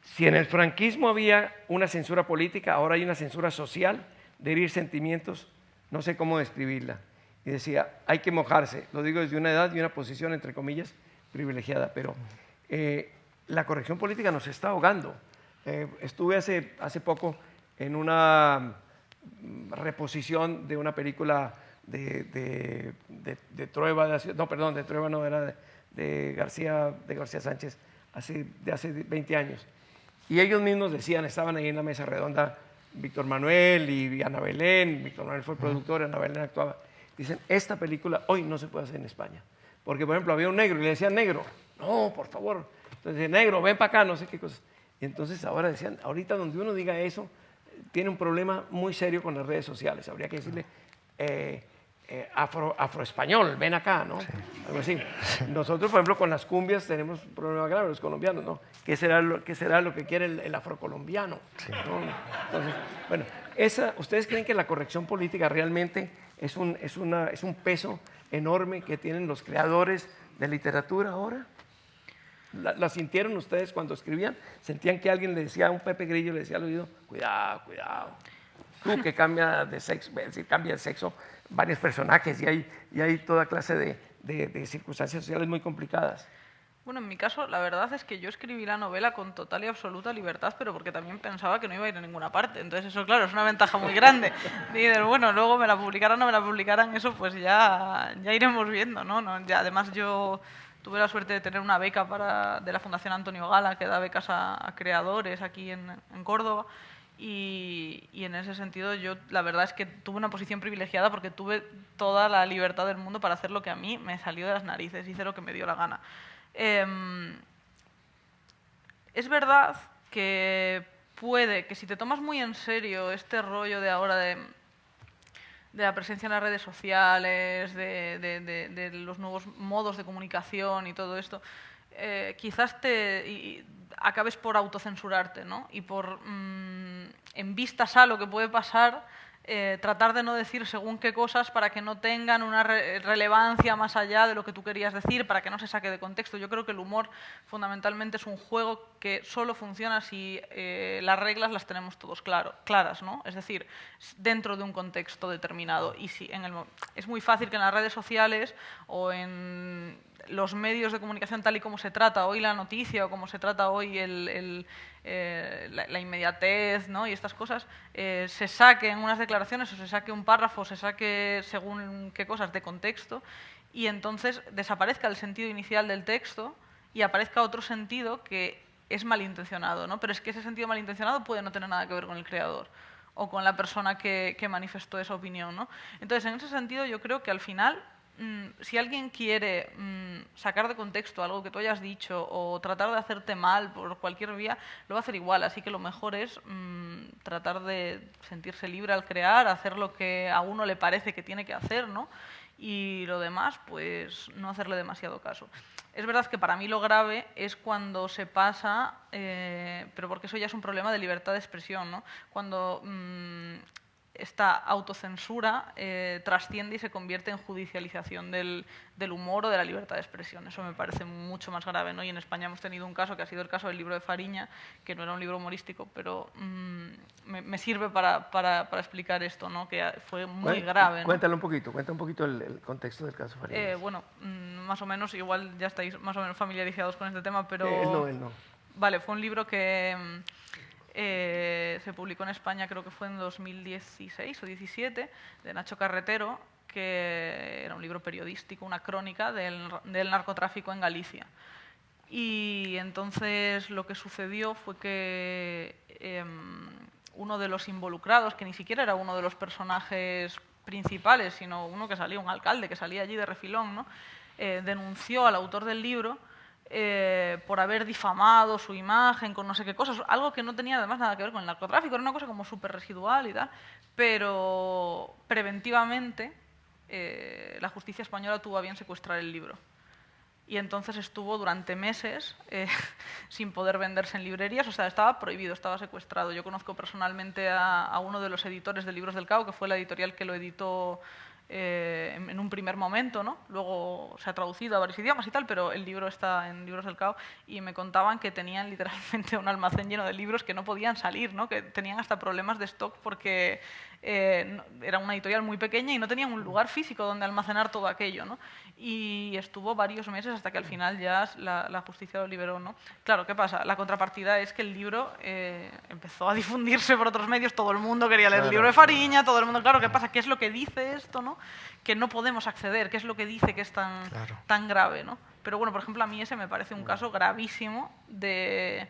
Si en el franquismo había una censura política, ahora hay una censura social de herir sentimientos, no sé cómo describirla. Y decía, hay que mojarse, lo digo desde una edad y una posición, entre comillas, privilegiada, pero la corrección política nos está ahogando. Estuve hace poco en una reposición de una película de Trueba, de Trueba no, era de García Sánchez, de hace 20 años. Y ellos mismos decían, estaban ahí en la mesa redonda, Víctor Manuel y Ana Belén, Víctor Manuel fue el productor, Ana Belén actuaba. Dicen, esta película hoy no se puede hacer en España. Porque, por ejemplo, había un negro y le decían, negro, no, por favor. Entonces, negro, ven para acá, no sé qué cosas. Y entonces ahora decían, ahorita donde uno diga eso, tiene un problema muy serio con las redes sociales. Habría que decirle, afroespañol, ven acá, ¿no? Sí. Algo así. Nosotros, por ejemplo, con las cumbias tenemos un problema grave, los colombianos, ¿no? ¿Qué será lo que quiere el afrocolombiano? Sí. ¿No? Entonces, bueno, ¿ustedes creen que la corrección política realmente es un peso enorme que tienen los creadores de literatura ahora? ¿La sintieron ustedes cuando escribían? ¿Sentían que alguien le decía a un Pepe Grillo, le decía al oído, cuidado, cuidado? Tú que cambia de sexo, es decir, cambia de sexo varios personajes y hay toda clase de circunstancias sociales muy complicadas. Bueno, en mi caso, la verdad es que yo escribí la novela con total y absoluta libertad, pero porque también pensaba que no iba a ir a ninguna parte. Entonces, eso, claro, es una ventaja muy grande. Dices, bueno, luego me la publicaran o no me la publicaran, eso pues ya iremos viendo, ¿no? Ya, además, yo tuve la suerte de tener una beca de la Fundación Antonio Gala, que da becas a creadores aquí en Córdoba. Y en ese sentido, yo la verdad es que tuve una posición privilegiada porque tuve toda la libertad del mundo para hacer lo que a mí me salió de las narices, hice lo que me dio la gana. Es verdad que puede que si te tomas muy en serio este rollo de ahora de la presencia en las redes sociales, de los nuevos modos de comunicación y todo esto, quizás acabes por autocensurarte, ¿no? Y por, en vistas a lo que puede pasar, tratar de no decir según qué cosas para que no tengan una relevancia más allá de lo que tú querías decir, para que no se saque de contexto. Yo creo que el humor fundamentalmente es un juego que solo funciona si las reglas las tenemos todos claras, ¿no? Es decir, dentro de un contexto determinado. Y si es muy fácil que en las redes sociales o en los medios de comunicación tal y como se trata hoy la noticia o como se trata hoy la inmediatez, ¿no? Y estas cosas, se saquen unas declaraciones o se saque un párrafo o se saque según qué cosas de contexto y entonces desaparezca el sentido inicial del texto y aparezca otro sentido que es malintencionado, ¿no? Pero es que ese sentido malintencionado puede no tener nada que ver con el creador o con la persona que manifestó esa opinión, ¿no? Entonces, en ese sentido, yo creo que al final, si alguien quiere sacar de contexto algo que tú hayas dicho o tratar de hacerte mal por cualquier vía, lo va a hacer igual. Así que lo mejor es tratar de sentirse libre al crear, hacer lo que a uno le parece que tiene que hacer, ¿no? Y lo demás, pues no hacerle demasiado caso. Es verdad que para mí lo grave es cuando se pasa, pero porque eso ya es un problema de libertad de expresión, ¿no? Cuando esta autocensura trasciende y se convierte en judicialización del humor o de la libertad de expresión. Eso me parece mucho más grave, ¿no? Y en España hemos tenido un caso que ha sido el caso del libro de Fariña, que no era un libro humorístico, pero me sirve para explicar esto, ¿no? Que fue muy grave, ¿no? Cuenta un poquito el contexto del caso Fariña. Bueno, más o menos, igual ya estáis más o menos familiarizados con este tema, pero... Él no. Vale, fue un libro que se publicó en España, creo que fue en 2016 o 2017, de Nacho Carretero, que era un libro periodístico, una crónica del narcotráfico en Galicia. Y entonces lo que sucedió fue que uno de los involucrados, que ni siquiera era uno de los personajes principales, sino uno que salía, un alcalde que salía allí de refilón, ¿no? Denunció al autor del libro por haber difamado su imagen con no sé qué cosas, algo que no tenía además nada que ver con el narcotráfico, era una cosa como súper residual y tal, pero preventivamente la justicia española tuvo a bien secuestrar el libro. Y entonces estuvo durante meses sin poder venderse en librerías, o sea, estaba prohibido, estaba secuestrado. Yo conozco personalmente a uno de los editores de Libros del Cao, que fue la editorial que lo editó en un primer momento, ¿no? Luego se ha traducido a varios idiomas y tal, pero el libro está en Libros del Cao y me contaban que tenían literalmente un almacén lleno de libros que no podían salir, ¿no? Que tenían hasta problemas de stock porque era una editorial muy pequeña y no tenían un lugar físico donde almacenar todo aquello, ¿no? Y estuvo varios meses hasta que al final ya la justicia lo liberó, ¿no? Claro, ¿qué pasa? La contrapartida es que el libro empezó a difundirse por otros medios, todo el mundo quería leer el libro de Fariña, todo el mundo, claro, ¿qué pasa? ¿Qué es lo que dice esto, no? Que no podemos acceder, ¿qué es lo que dice que es tan grave, ¿no? Pero bueno, por ejemplo, a mí ese me parece un caso gravísimo de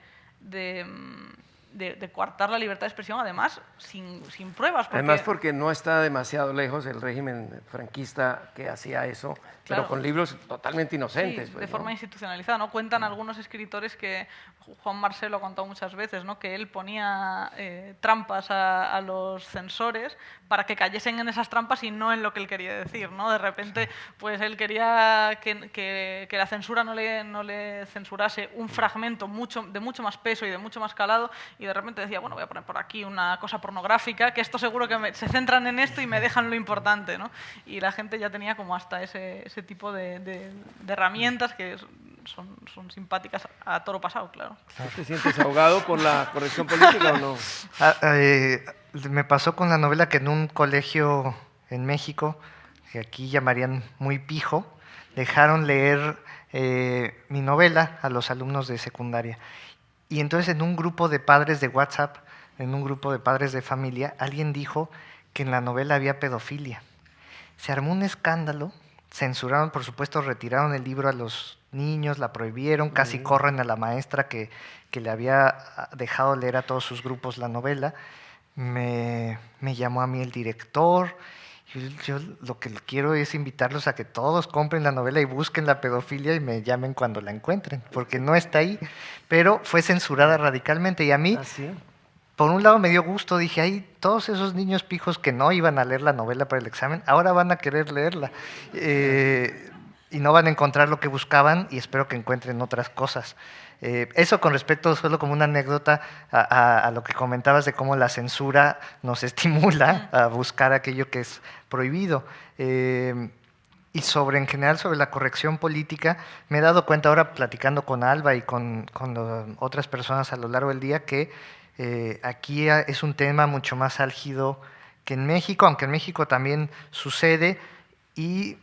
coartar la libertad de expresión, además, sin pruebas. Además, porque no está demasiado lejos el régimen franquista que hacía eso, claro, pero con libros totalmente inocentes. Sí, pues, de ¿no? forma institucionalizada, ¿no? Cuentan algunos escritores que, Juan Marcelo ha contado muchas veces, ¿no? Que él ponía trampas a los censores para que cayesen en esas trampas y no en lo que él quería decir, ¿no? De repente, pues él quería que la censura no le censurase un fragmento de mucho más peso y de mucho más calado, y de repente decía, bueno, voy a poner por aquí una cosa pornográfica, que esto seguro que se centran en esto y me dejan lo importante, ¿no? Y la gente ya tenía como hasta ese tipo de herramientas que son simpáticas a toro pasado, claro. ¿Te sientes ahogado por la corrección política o no? Me pasó con la novela que en un colegio en México, que aquí llamarían muy pijo, dejaron leer mi novela a los alumnos de secundaria. Y entonces en un grupo de padres de WhatsApp, en un grupo de padres de familia, alguien dijo que en la novela había pedofilia. Se armó un escándalo, censuraron, por supuesto, retiraron el libro a los niños, la prohibieron, casi corren a la maestra que le había dejado leer a todos sus grupos la novela. Me llamó a mí el director. Yo lo que quiero es invitarlos a que todos compren la novela y busquen la pedofilia y me llamen cuando la encuentren, porque no está ahí, pero fue censurada radicalmente. Y a mí, ¿Ah, sí? por un lado me dio gusto, dije, ay, todos esos niños pijos que no iban a leer la novela para el examen, ahora van a querer leerla. Y no van a encontrar lo que buscaban y espero que encuentren otras cosas. Eso con respecto, solo como una anécdota, a lo que comentabas de cómo la censura nos estimula a buscar aquello que es prohibido. Y en general sobre la corrección política, me he dado cuenta ahora platicando con Alba y con otras personas a lo largo del día que aquí es un tema mucho más álgido que en México, aunque en México también sucede, y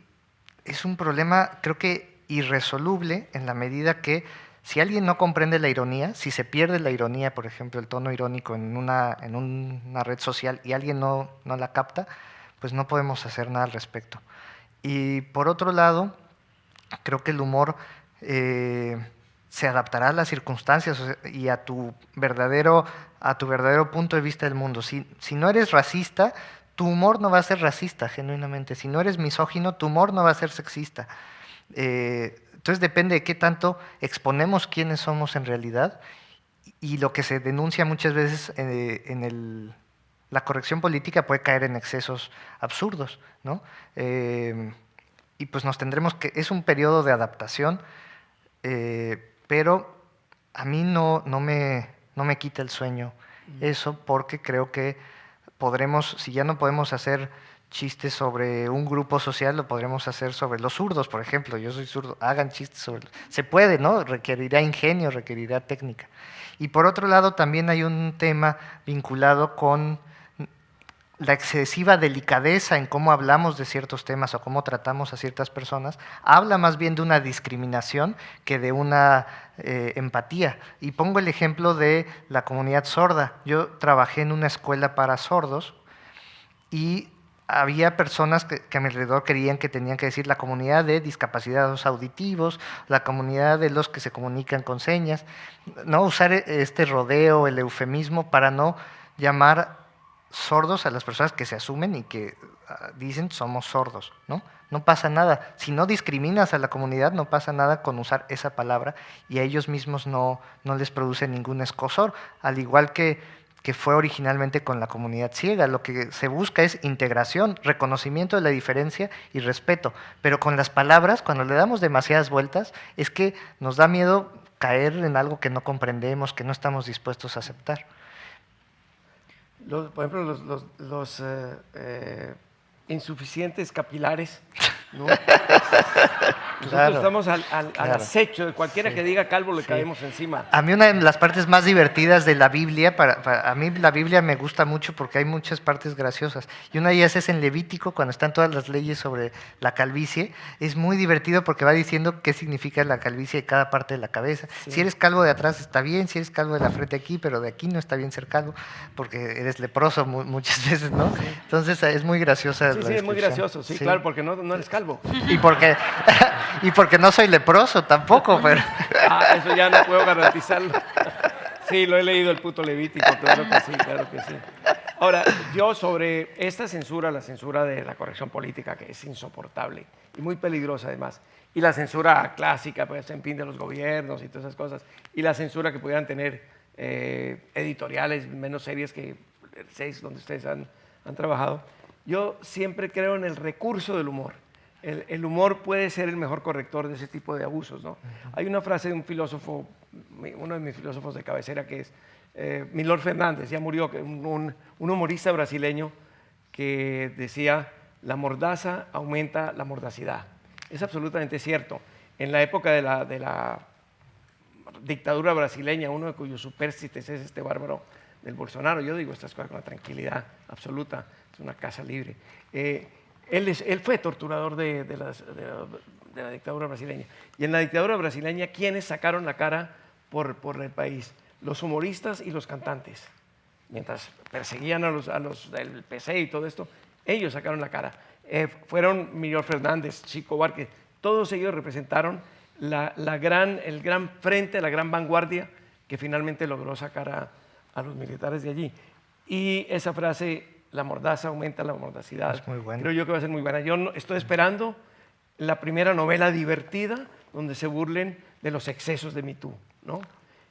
es un problema, creo que irresoluble, en la medida que si alguien no comprende la ironía, si se pierde la ironía, por ejemplo, el tono irónico en una red social y alguien no la capta, pues no podemos hacer nada al respecto. Y por otro lado, creo que el humor se adaptará a las circunstancias y a tu verdadero punto de vista del mundo. Si no eres racista, tu humor no va a ser racista, genuinamente. Si no eres misógino, tu humor no va a ser sexista. Entonces depende de qué tanto exponemos quiénes somos en realidad, y lo que se denuncia muchas veces la corrección política puede caer en excesos absurdos, ¿no? Y pues nos tendremos que... Es un periodo de adaptación, pero a mí no me quita el sueño eso, porque creo que podremos, si ya no podemos hacer chistes sobre un grupo social, lo podremos hacer sobre los zurdos, por ejemplo. Yo soy zurdo, hagan chistes sobre... Se puede, ¿no? Requerirá ingenio, requerirá técnica. Y por otro lado, también hay un tema vinculado con la excesiva delicadeza en cómo hablamos de ciertos temas o cómo tratamos a ciertas personas. Habla más bien de una discriminación que de una empatía. Y pongo el ejemplo de la comunidad sorda. Yo trabajé en una escuela para sordos y había personas que a mi alrededor creían que tenían que decir la comunidad de discapacitados auditivos, la comunidad de los que se comunican con señas, no usar este rodeo, el eufemismo, para no llamar sordos a las personas que se asumen y que dicen somos sordos, ¿no? No pasa nada. Si no discriminas a la comunidad, no pasa nada con usar esa palabra, y a ellos mismos no les produce ningún escozor, al igual que fue originalmente con la comunidad ciega. Lo que se busca es integración, reconocimiento de la diferencia y respeto. Pero con las palabras, cuando le damos demasiadas vueltas, es que nos da miedo caer en algo que no comprendemos, que no estamos dispuestos a aceptar. Por ejemplo, los insuficientes capilares, ¿no? Nosotros estamos al acecho de cualquiera que diga calvo, le caemos encima. A mí una de las partes más divertidas de la Biblia, a mí la Biblia me gusta mucho porque hay muchas partes graciosas. Y una de ellas es en Levítico, cuando están todas las leyes sobre la calvicie. Es muy divertido porque va diciendo qué significa la calvicie de cada parte de la cabeza. Sí. Si eres calvo de atrás está bien, si eres calvo de la frente aquí, pero de aquí no está bien ser calvo porque eres leproso muchas veces, ¿no? Sí. Entonces es muy graciosa. Sí, es muy gracioso, sí, claro, porque no eres calvo. Y porque no soy leproso tampoco, pero... Eso ya no puedo garantizarlo. Sí, lo he leído el puto Levítico, claro que sí, claro que sí. Ahora, yo sobre esta censura, la censura de la corrección política, que es insoportable y muy peligrosa además, y la censura clásica, pues, en fin, de los gobiernos y todas esas cosas, y la censura que pudieran tener editoriales menos serias que el 6, donde ustedes han trabajado, yo siempre creo en el recurso del humor. El humor puede ser el mejor corrector de ese tipo de abusos, ¿no? Hay una frase de un filósofo, uno de mis filósofos de cabecera, que es Milor Fernández, ya murió, un humorista brasileño que decía: la mordaza aumenta la mordacidad. Es absolutamente cierto. en la época de la dictadura brasileña, uno de cuyos supérstites es este bárbaro del Bolsonaro. Yo digo estas cosas con la tranquilidad absoluta, es una casa libre. Él fue torturador de la dictadura brasileña. Y en la dictadura brasileña, ¿quiénes sacaron la cara por el país? Los humoristas y los cantantes. Mientras perseguían a los del PC y todo esto, ellos sacaron la cara. Fueron Miguel Fernández, Chico Buarque, todos ellos representaron el gran frente, la gran vanguardia que finalmente logró sacar a los militares de allí. Y esa frase, la mordaza aumenta la mordacidad, es muy buena. creo yo que va a ser muy buena. Yo estoy esperando la primera novela divertida donde se burlen de los excesos de Me Too, ¿no?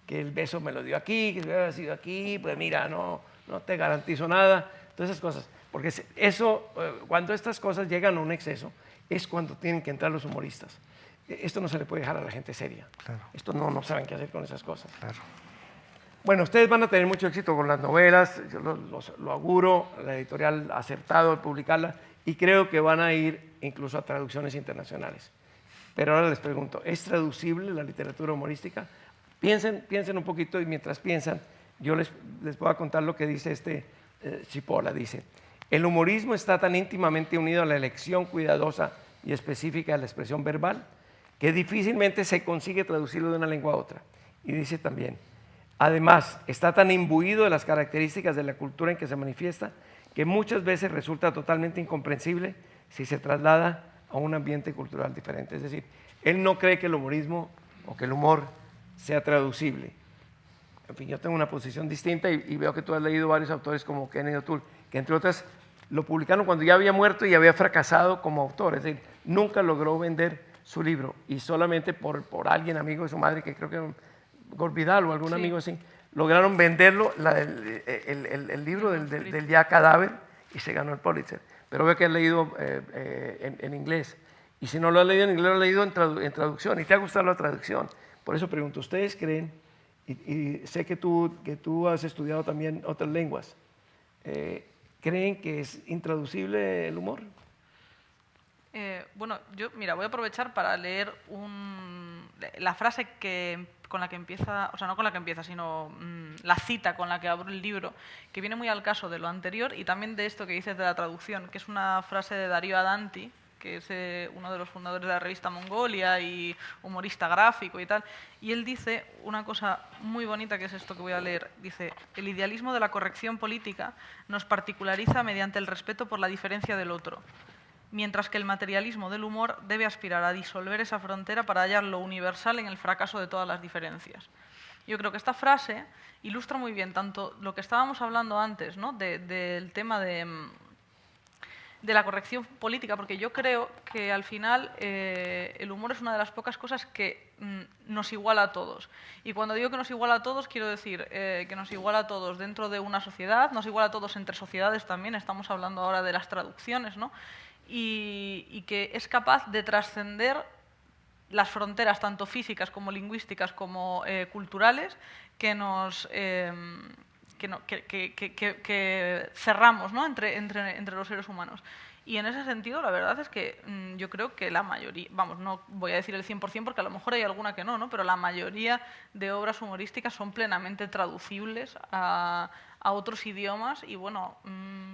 Que el beso me lo dio aquí, que si hubiera sido aquí, pues mira, no te garantizo nada, todas esas cosas. Porque cuando estas cosas llegan a un exceso, es cuando tienen que entrar los humoristas. Esto no se le puede dejar a la gente seria. Claro. Esto no saben qué hacer con esas cosas. Claro. Bueno, ustedes van a tener mucho éxito con las novelas, yo lo auguro, la editorial ha acertado al publicarlas y creo que van a ir incluso a traducciones internacionales. Pero ahora les pregunto, ¿es traducible la literatura humorística? Piensen un poquito y mientras piensan, yo les voy a contar lo que dice Cipolla. Dice, el humorismo está tan íntimamente unido a la elección cuidadosa y específica de la expresión verbal que difícilmente se consigue traducirlo de una lengua a otra. Y dice también, además, está tan imbuido de las características de la cultura en que se manifiesta que muchas veces resulta totalmente incomprensible si se traslada a un ambiente cultural diferente. Es decir, él no cree que el humorismo o que el humor sea traducible. En fin, yo tengo una posición distinta y veo que tú has leído varios autores como Kennedy O'Toole, que entre otras lo publicaron cuando ya había muerto y había fracasado como autor. Es decir, nunca logró vender su libro y solamente por alguien amigo de su madre, que creo que Gorvidal o algún amigo así, lograron venderlo, el libro del ya cadáver, y se ganó el Pulitzer. Pero veo que has leído en inglés. Y si no lo has leído en inglés, lo has leído en traducción. Y te ha gustado la traducción. Por eso pregunto, ¿ustedes creen, y sé que tú has estudiado también otras lenguas, creen que es intraducible el humor? Bueno, yo, mira, voy a aprovechar para leer la frase con la que empieza, o sea, no con la que empieza, sino la cita con la que abro el libro, que viene muy al caso de lo anterior y también de esto que dices de la traducción, que es una frase de Darío Adanti, que es uno de los fundadores de la revista Mongolia y humorista gráfico y tal, y él dice una cosa muy bonita, que es esto que voy a leer. Dice, el idealismo de la corrección política nos particulariza mediante el respeto por la diferencia del otro, mientras que el materialismo del humor debe aspirar a disolver esa frontera para hallar lo universal en el fracaso de todas las diferencias. Yo creo que esta frase ilustra muy bien tanto lo que estábamos hablando antes, ¿no? del tema de la corrección política, porque yo creo que al final el humor es una de las pocas cosas que nos iguala a todos. Y cuando digo que nos iguala a todos, quiero decir que nos iguala a todos dentro de una sociedad, nos iguala a todos entre sociedades también, estamos hablando ahora de las traducciones, ¿no? Y que es capaz de trascender las fronteras tanto físicas como lingüísticas como culturales que cerramos, ¿no? entre los seres humanos. Y en ese sentido, la verdad es que yo creo que la mayoría, vamos, no voy a decir el 100% porque a lo mejor hay alguna que no, pero la mayoría de obras humorísticas son plenamente traducibles a otros idiomas y bueno,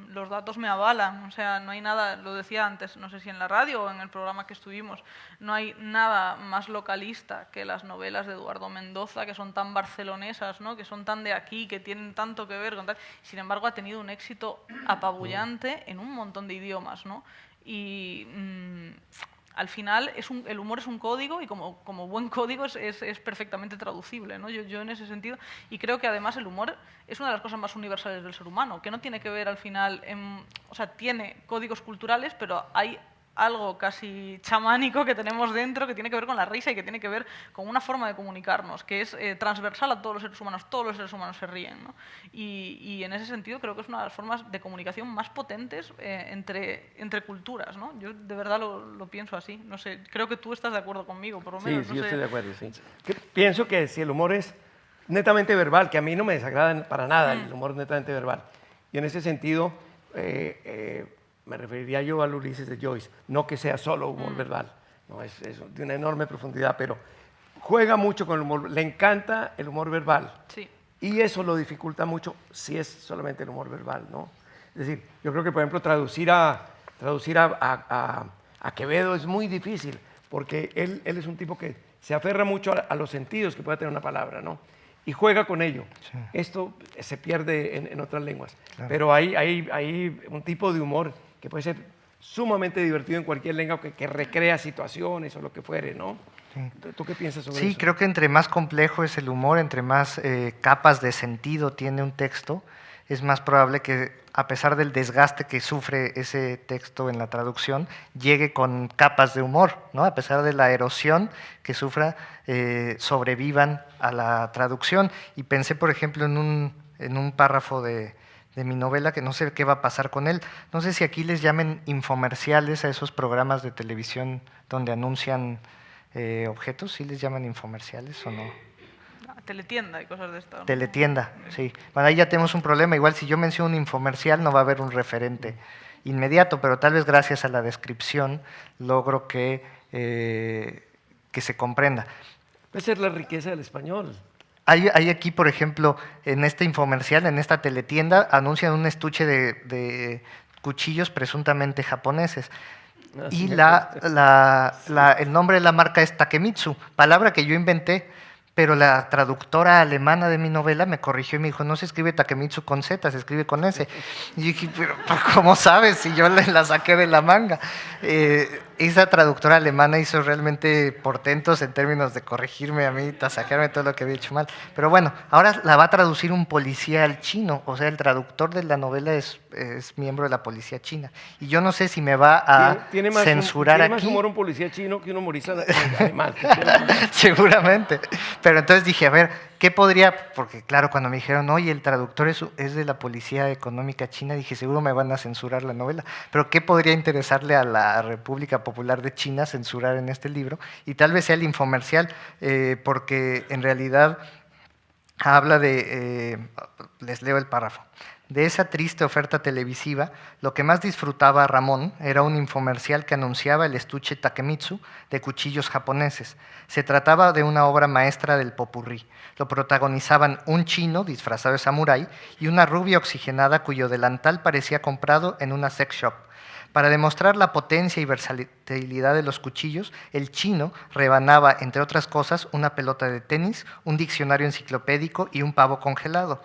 los datos me avalan, o sea, no hay nada, lo decía antes, no sé si en la radio o en el programa que estuvimos, no hay nada más localista que las novelas de Eduardo Mendoza, que son tan barcelonesas, ¿no? Que son tan de aquí, que tienen tanto que ver con tal, sin embargo ha tenido un éxito apabullante en un montón de idiomas, ¿no? Y al final el humor es un código y como buen código es perfectamente traducible, ¿no? Yo en ese sentido, y creo que además el humor es una de las cosas más universales del ser humano, que no tiene que ver al final, o sea, tiene códigos culturales, pero hay algo casi chamánico que tenemos dentro que tiene que ver con la risa y que tiene que ver con una forma de comunicarnos, que es transversal a todos los seres humanos se ríen, ¿no? Y en ese sentido creo que es una de las formas de comunicación más potentes entre culturas, ¿no? Yo de verdad lo pienso así, no sé, creo que tú estás de acuerdo conmigo, por lo menos. Sí, no yo sé. estoy de acuerdo, sí. Pienso que si el humor es netamente verbal, que a mí no me desagrada para nada el humor netamente verbal, y en ese sentido me referiría yo al Ulises de Joyce, no que sea solo humor verbal, no, es de una enorme profundidad, pero juega mucho con el humor, le encanta el humor verbal. Sí. Y eso lo dificulta mucho si es solamente el humor verbal, ¿no? Es decir, yo creo que, por ejemplo, traducir a Quevedo es muy difícil, porque él es un tipo que se aferra mucho a los sentidos que puede tener una palabra, ¿no? Y juega con ello. Sí. Esto se pierde en otras lenguas. Claro. Pero hay un tipo de humor que puede ser sumamente divertido en cualquier lengua que recrea situaciones o lo que fuere, ¿no? Sí. ¿Tú qué piensas sobre Sí, eso? creo que entre más complejo es el humor, entre más capas de sentido tiene un texto, es más probable que, a pesar del desgaste que sufre ese texto en la traducción, llegue con capas de humor, ¿no? A pesar de la erosión que sufra, sobrevivan a la traducción. Y pensé, por ejemplo, en un párrafo de mi novela, que no sé qué va a pasar con él. No sé si aquí les llamen infomerciales a esos programas de televisión donde anuncian objetos, ¿sí les llaman infomerciales o no? Teletienda y cosas de esto, ¿no? Teletienda, sí. Bueno, ahí ya tenemos un problema. Igual si yo menciono un infomercial no va a haber un referente inmediato, pero tal vez gracias a la descripción logro que se comprenda. Esa es la riqueza del español. Hay aquí, por ejemplo, en este infomercial, en esta teletienda, anuncian un estuche de cuchillos presuntamente japoneses. Ah, Y sí, el nombre de la marca es Takemitsu, palabra que yo inventé, pero la traductora alemana de mi novela me corrigió y me dijo, no se escribe Takemitsu con Z, se escribe con S. Y yo dije, pero ¿cómo sabes? Si yo la saqué de la manga. Esa traductora alemana hizo realmente portentos en términos de corregirme a mí, tasajearme todo lo que había hecho mal. Pero bueno, ahora la va a traducir un policía al chino, o sea, el traductor de la novela es miembro de la policía china. Y yo no sé si me va a censurar tiene más aquí. humor un policía chino que un humorista alemán. Seguramente. Pero entonces dije, a ver, ¿qué podría? Porque claro, cuando me dijeron, oye, el traductor es de la Policía Económica China, dije, seguro me van a censurar la novela. Pero ¿qué podría interesarle a la República Popular de China censurar en este libro? Y tal vez sea el infomercial, porque en realidad habla les leo el párrafo. De esa triste oferta televisiva, lo que más disfrutaba Ramón era un infomercial que anunciaba el estuche Takemitsu de cuchillos japoneses. Se trataba de una obra maestra del popurrí. Lo protagonizaban un chino disfrazado de samurái y una rubia oxigenada cuyo delantal parecía comprado en una sex shop. Para demostrar la potencia y versatilidad de los cuchillos, el chino rebanaba, entre otras cosas, una pelota de tenis, un diccionario enciclopédico y un pavo congelado.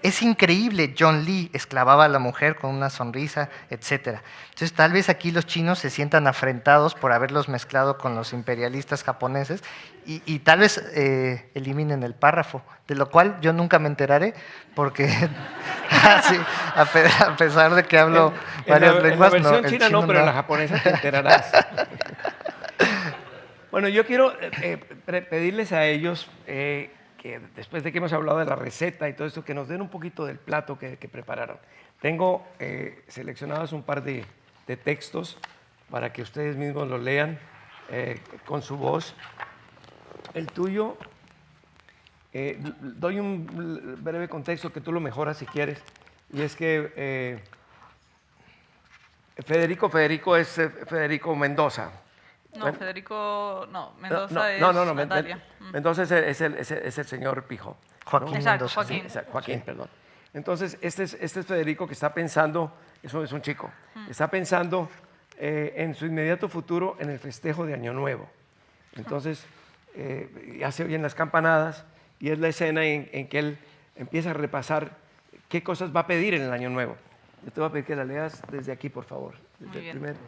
Es increíble, John Lee, exclamaba la mujer con una sonrisa, etc. Entonces, tal vez aquí los chinos se sientan afrentados por haberlos mezclado con los imperialistas japoneses y tal vez eliminen el párrafo, de lo cual yo nunca me enteraré, porque sí, a pesar de que hablo varias lenguas, en la versión el china chino no, pero en la japonesa te enterarás. Bueno, yo quiero pedirles a ellos que después de que hemos hablado de la receta y todo esto, que nos den un poquito del plato que prepararon. Tengo seleccionados un par de textos para que ustedes mismos los lean con su voz. El tuyo, doy un breve contexto que tú lo mejoras si quieres, y es que Federico es Federico Mendoza. No, Bueno, Federico, no, Mendoza es no, Natalia. Mendoza es el señor Pijo. Joaquín Exacto, Mendoza. Joaquín. Sí, exacto, Joaquín, perdón. Entonces, este es Federico que está pensando, eso es un chico, está pensando en su inmediato futuro en el festejo de Año Nuevo. Entonces, ya se oyen las campanadas y es la escena en que él empieza a repasar qué cosas va a pedir en el Año Nuevo. Yo te voy a pedir que la leas desde aquí, por favor. Desde Muy el bien. primero.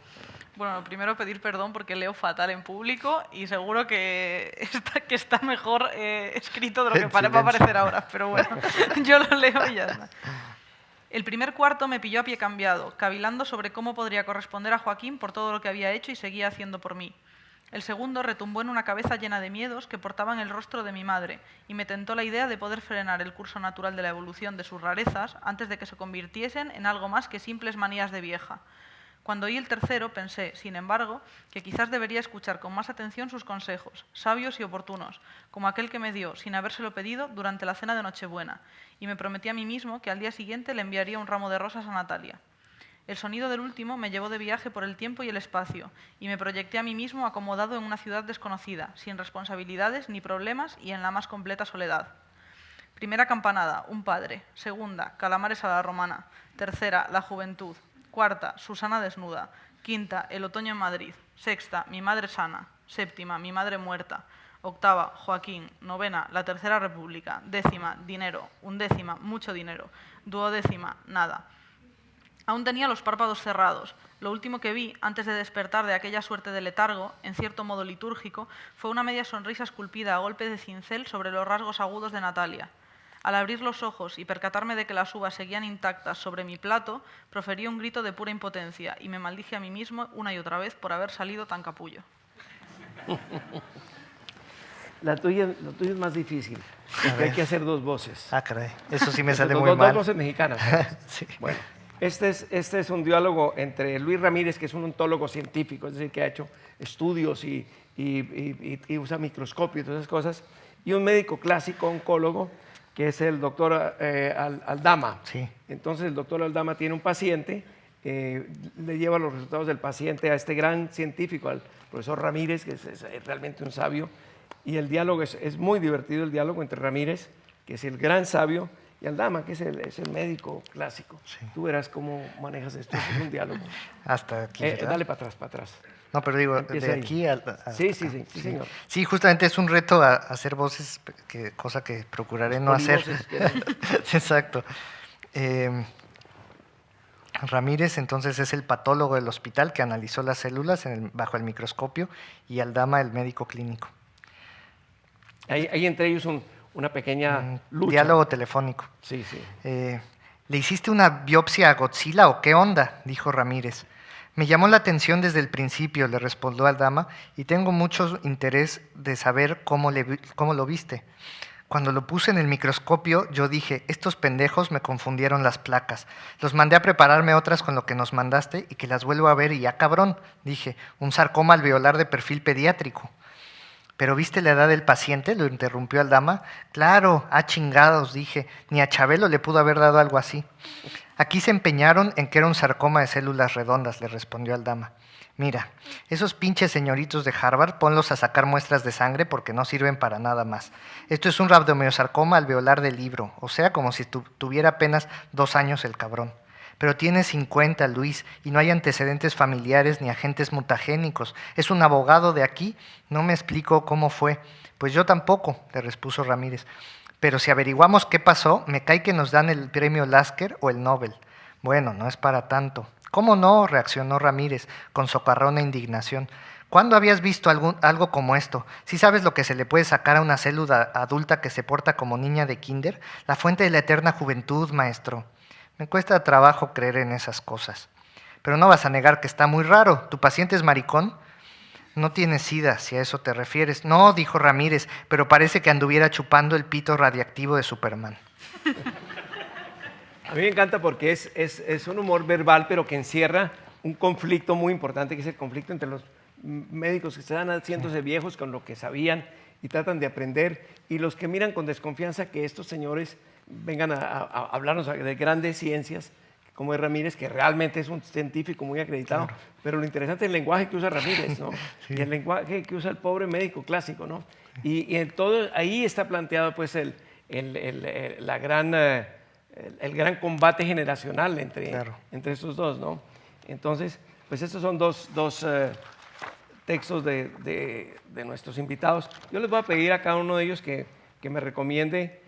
Bueno, primero pedir perdón porque leo fatal en público y seguro que está mejor escrito de lo que En va a silencio. parecer ahora, pero bueno, yo lo leo y ya está. El primer cuarto me pilló a pie cambiado, cavilando sobre cómo podría corresponder a Joaquín por todo lo que había hecho y seguía haciendo por mí. El segundo retumbó en una cabeza llena de miedos que portaban el rostro de mi madre y me tentó la idea de poder frenar el curso natural de la evolución de sus rarezas antes de que se convirtiesen en algo más que simples manías de vieja. Cuando oí el tercero, pensé, sin embargo, que quizás debería escuchar con más atención sus consejos, sabios y oportunos, como aquel que me dio, sin habérselo pedido, durante la cena de Nochebuena, y me prometí a mí mismo que al día siguiente le enviaría un ramo de rosas a Natalia. El sonido del último me llevó de viaje por el tiempo y el espacio, y me proyecté a mí mismo acomodado en una ciudad desconocida, sin responsabilidades ni problemas y en la más completa soledad. Primera campanada, un padre. Segunda, calamares a la romana. Tercera, la juventud. Cuarta, Susana desnuda. Quinta, el otoño en Madrid. Sexta, mi madre sana. Séptima, mi madre muerta. Octava, Joaquín. Novena, la Tercera República. Décima, dinero. Undécima, mucho dinero. Duodécima, nada. Aún tenía los párpados cerrados. Lo último que vi, antes de despertar de aquella suerte de letargo, en cierto modo litúrgico, fue una media sonrisa esculpida a golpe de cincel sobre los rasgos agudos de Natalia. Al abrir los ojos y percatarme de que las uvas seguían intactas sobre mi plato, proferí un grito de pura impotencia y me maldije a mí mismo una y otra vez por haber salido tan capullo. Lo tuyo es más difícil, porque hay que hacer dos voces. Ah, caray, eso sí me sale muy Dos mal. voces mexicanas. Sí. Bueno, este es un diálogo entre Luis Ramírez, que es un ontólogo científico, es decir, que ha hecho estudios y usa microscopio y todas esas cosas, y un médico clásico, oncólogo, que es el doctor Aldama. Sí. Entonces el doctor Aldama tiene un paciente, le lleva los resultados del paciente a este gran científico, al profesor Ramírez, que es realmente un sabio, y el diálogo es muy divertido, el diálogo entre Ramírez, que es el gran sabio, y Aldama, que es el médico clásico. Sí. Tú verás cómo manejas esto, es un diálogo. Hasta aquí, ¿verdad? Dale para atrás, para atrás. No, pero digo, Empieza de ahí. aquí a Sí, señor. Sí, justamente es un reto a hacer voces, cosa que procuraré no hacer. Polivoces, que- Exacto. Ramírez, entonces, es el patólogo del hospital que analizó las células bajo el microscopio, y Aldama, el médico clínico. Hay entre ellos una pequeña Un lucha. diálogo telefónico. Sí, sí. ¿Le hiciste una biopsia a Godzilla o qué onda?, dijo Ramírez. Me llamó la atención desde el principio, le respondió Aldama, y tengo mucho interés de saber cómo lo viste. Cuando lo puse en el microscopio, yo dije, estos pendejos me confundieron las placas. Los mandé a prepararme otras con lo que nos mandaste y que las vuelvo a ver y ya cabrón, dije, un sarcoma alveolar de perfil pediátrico. ¿Pero viste la edad del paciente?, lo interrumpió Aldama. Claro, chingados, dije, ni a Chabelo le pudo haber dado algo así. Aquí se empeñaron en que era un sarcoma de células redondas, le respondió Aldama. Mira, esos pinches señoritos de Harvard, ponlos a sacar muestras de sangre porque no sirven para nada más. Esto es un rabdomiosarcoma alveolar de libro, o sea, como si tuviera apenas 2 años el cabrón. Pero tiene 50, Luis, y no hay antecedentes familiares ni agentes mutagénicos. Es un abogado de aquí, no me explico cómo fue. Pues yo tampoco, le repuso Ramírez. Pero si averiguamos qué pasó, me cae que nos dan el premio Lasker o el Nobel. Bueno, no es para tanto. ¿Cómo no?, reaccionó Ramírez, con socarrona indignación. ¿Cuándo habías visto algo como esto? ¿Sí sabes lo que se le puede sacar a una célula adulta que se porta como niña de kinder? La fuente de la eterna juventud, maestro. Me cuesta trabajo creer en esas cosas. Pero no vas a negar que está muy raro. ¿Tu paciente es maricón? No tiene sida, si a eso te refieres. No, dijo Ramírez, pero parece que anduviera chupando el pito radiactivo de Superman. A mí me encanta porque es un humor verbal, pero que encierra un conflicto muy importante, que es el conflicto entre los médicos que se dan haciéndose viejos con lo que sabían y tratan de aprender, y los que miran con desconfianza que estos señores vengan a hablarnos de grandes ciencias, como es Ramírez, que realmente es un científico muy acreditado, claro. Pero lo interesante es el lenguaje que usa Ramírez, ¿no? Sí. Y el lenguaje que usa el pobre médico clásico, ¿no? Y en todo, ahí está planteado pues el gran combate generacional entre estos dos, ¿no? Entonces, pues estos son dos textos de nuestros invitados. Yo les voy a pedir a cada uno de ellos que me recomiende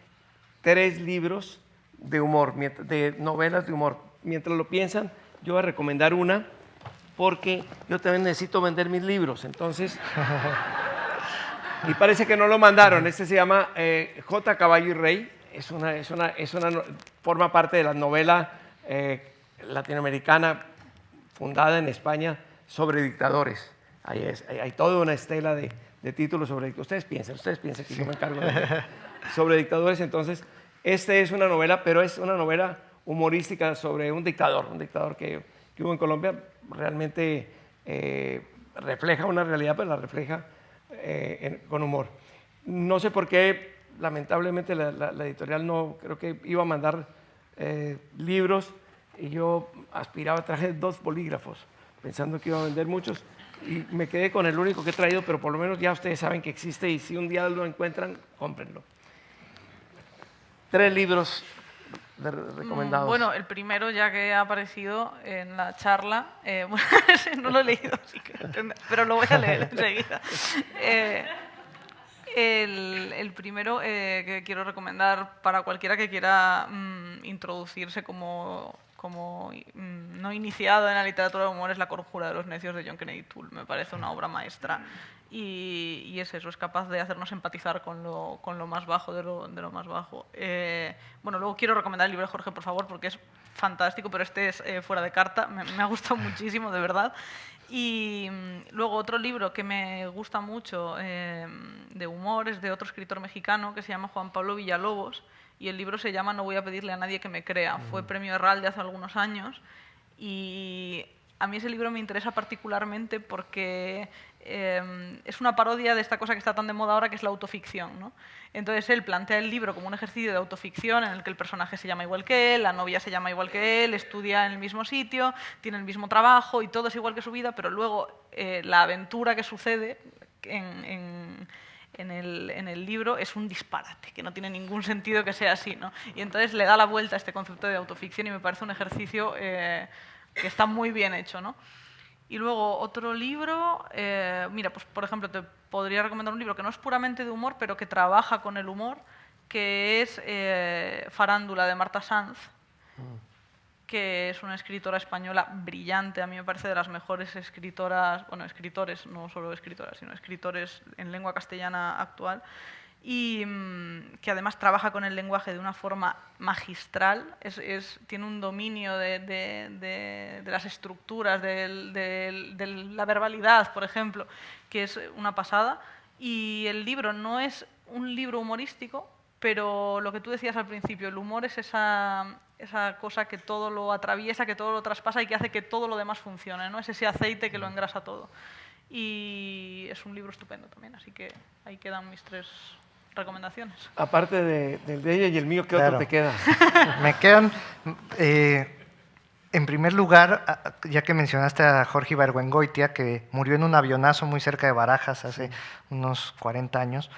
3 libros de humor, de novelas de humor. Mientras lo piensan, yo voy a recomendar una, porque yo también necesito vender mis libros, entonces... Y parece que no lo mandaron. Este se llama J. Caballo y Rey. Forma parte de la novela latinoamericana fundada en España sobre dictadores. Hay toda una estela de títulos sobre dictadores. Ustedes piensen que yo me encargo sobre dictadores. Entonces, esta es una novela, pero es una novela humorística sobre un dictador que hubo en Colombia. Realmente refleja una realidad, pero la refleja con humor. No sé por qué, lamentablemente la editorial no, creo que iba a mandar libros. y yo aspiraba, traje 2 bolígrafos, pensando que iba a vender muchos, y me quedé con el único que he traído, pero por lo menos ya ustedes saben que existe y si un día lo encuentran, cómprenlo. 3 libros recomendados. Bueno, el primero, ya que ha aparecido en la charla, bueno, no lo he leído, así que, pero lo voy a leer enseguida. El primero que quiero recomendar para cualquiera que quiera introducirse como no iniciado en la literatura de humor es La conjura de los necios de John Kennedy Toole. Me parece una obra maestra y es eso, es capaz de hacernos empatizar con lo más bajo de lo más bajo. Bueno, luego quiero recomendar el libro de Jorge, por favor, porque es fantástico, pero este es fuera de carta. Me ha gustado muchísimo, de verdad. Y luego otro libro que me gusta mucho de humor es de otro escritor mexicano que se llama Juan Pablo Villalobos, y el libro se llama No voy a pedirle a nadie que me crea. Fue premio Herralde hace algunos años y a mí ese libro me interesa particularmente porque es una parodia de esta cosa que está tan de moda ahora, que es la autoficción, ¿no? Entonces él plantea el libro como un ejercicio de autoficción en el que el personaje se llama igual que él, la novia se llama igual que él, estudia en el mismo sitio, tiene el mismo trabajo y todo es igual que su vida, pero luego la aventura que sucede en el libro es un disparate, que no tiene ningún sentido que sea así, ¿no? Y entonces le da la vuelta a este concepto de autoficción y me parece un ejercicio que está muy bien hecho, ¿no? Y luego otro libro, mira, pues por ejemplo te podría recomendar un libro que no es puramente de humor, pero que trabaja con el humor, que es Farándula, de Marta Sanz, que es una escritora española brillante. A mí me parece de las mejores escritoras, bueno, escritores, no solo escritoras, sino escritores en lengua castellana actual, y que además trabaja con el lenguaje de una forma magistral. Tiene un dominio de las estructuras, de la verbalidad, por ejemplo, que es una pasada. Y el libro no es un libro humorístico, pero lo que tú decías al principio, el humor es esa cosa que todo lo atraviesa, que todo lo traspasa y que hace que todo lo demás funcione, ¿no? Es ese aceite que lo engrasa todo. Y es un libro estupendo también, así que ahí quedan mis 3 recomendaciones. Aparte del de ella y el mío, ¿qué otro te queda? Me quedan, en primer lugar, ya que mencionaste a Jorge Ibargüengoitia, que murió en un avionazo muy cerca de Barajas hace unos 40 años,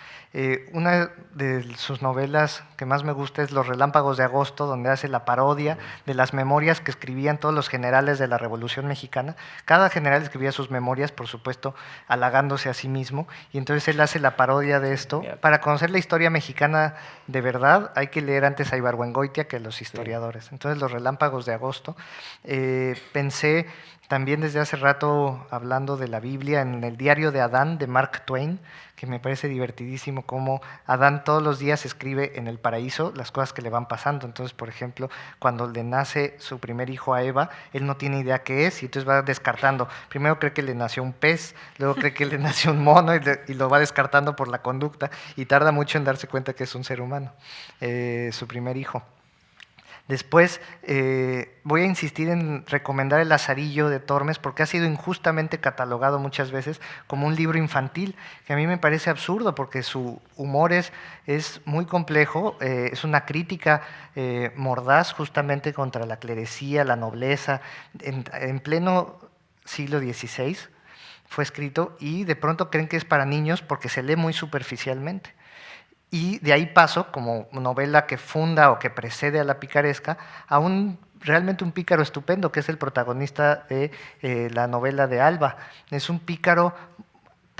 una de sus novelas que más me gusta es Los relámpagos de agosto, donde hace la parodia de las memorias que escribían todos los generales de la Revolución Mexicana. Cada general escribía sus memorias, por supuesto, halagándose a sí mismo, y entonces él hace la parodia de esto. Para conocer la historia mexicana de verdad, hay que leer antes a Ibargüengoitia que a los historiadores. Entonces, Los relámpagos de agosto. Pensé también desde hace rato, hablando de la Biblia, en el diario de Adán, de Mark Twain, que me parece divertidísimo cómo Adán todos los días escribe en el paraíso las cosas que le van pasando. Entonces, por ejemplo, cuando le nace su primer hijo a Eva, él no tiene idea qué es y entonces va descartando. Primero cree que le nació un pez, luego cree que le nació un mono y lo va descartando por la conducta y tarda mucho en darse cuenta que es un ser humano, su primer hijo. Después voy a insistir en recomendar El Lazarillo de Tormes, porque ha sido injustamente catalogado muchas veces como un libro infantil, que a mí me parece absurdo porque su humor es muy complejo, es una crítica mordaz justamente contra la clerecía, la nobleza, en pleno siglo XVI fue escrito y de pronto creen que es para niños porque se lee muy superficialmente. Y de ahí paso, como novela que funda o que precede a la picaresca, a realmente un pícaro estupendo, que es el protagonista de la novela de Alba. Es un pícaro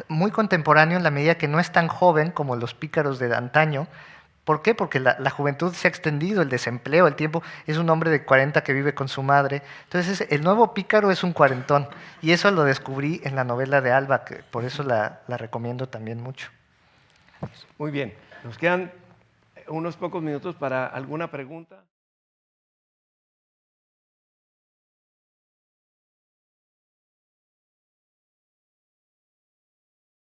muy contemporáneo en la medida que no es tan joven como los pícaros de antaño. ¿Por qué? Porque la juventud se ha extendido, el desempleo, el tiempo. Es un hombre de 40 que vive con su madre. Entonces, el nuevo pícaro es un cuarentón. Y eso lo descubrí en la novela de Alba, que por eso la recomiendo también mucho. Muy bien. Nos quedan unos pocos minutos para alguna pregunta.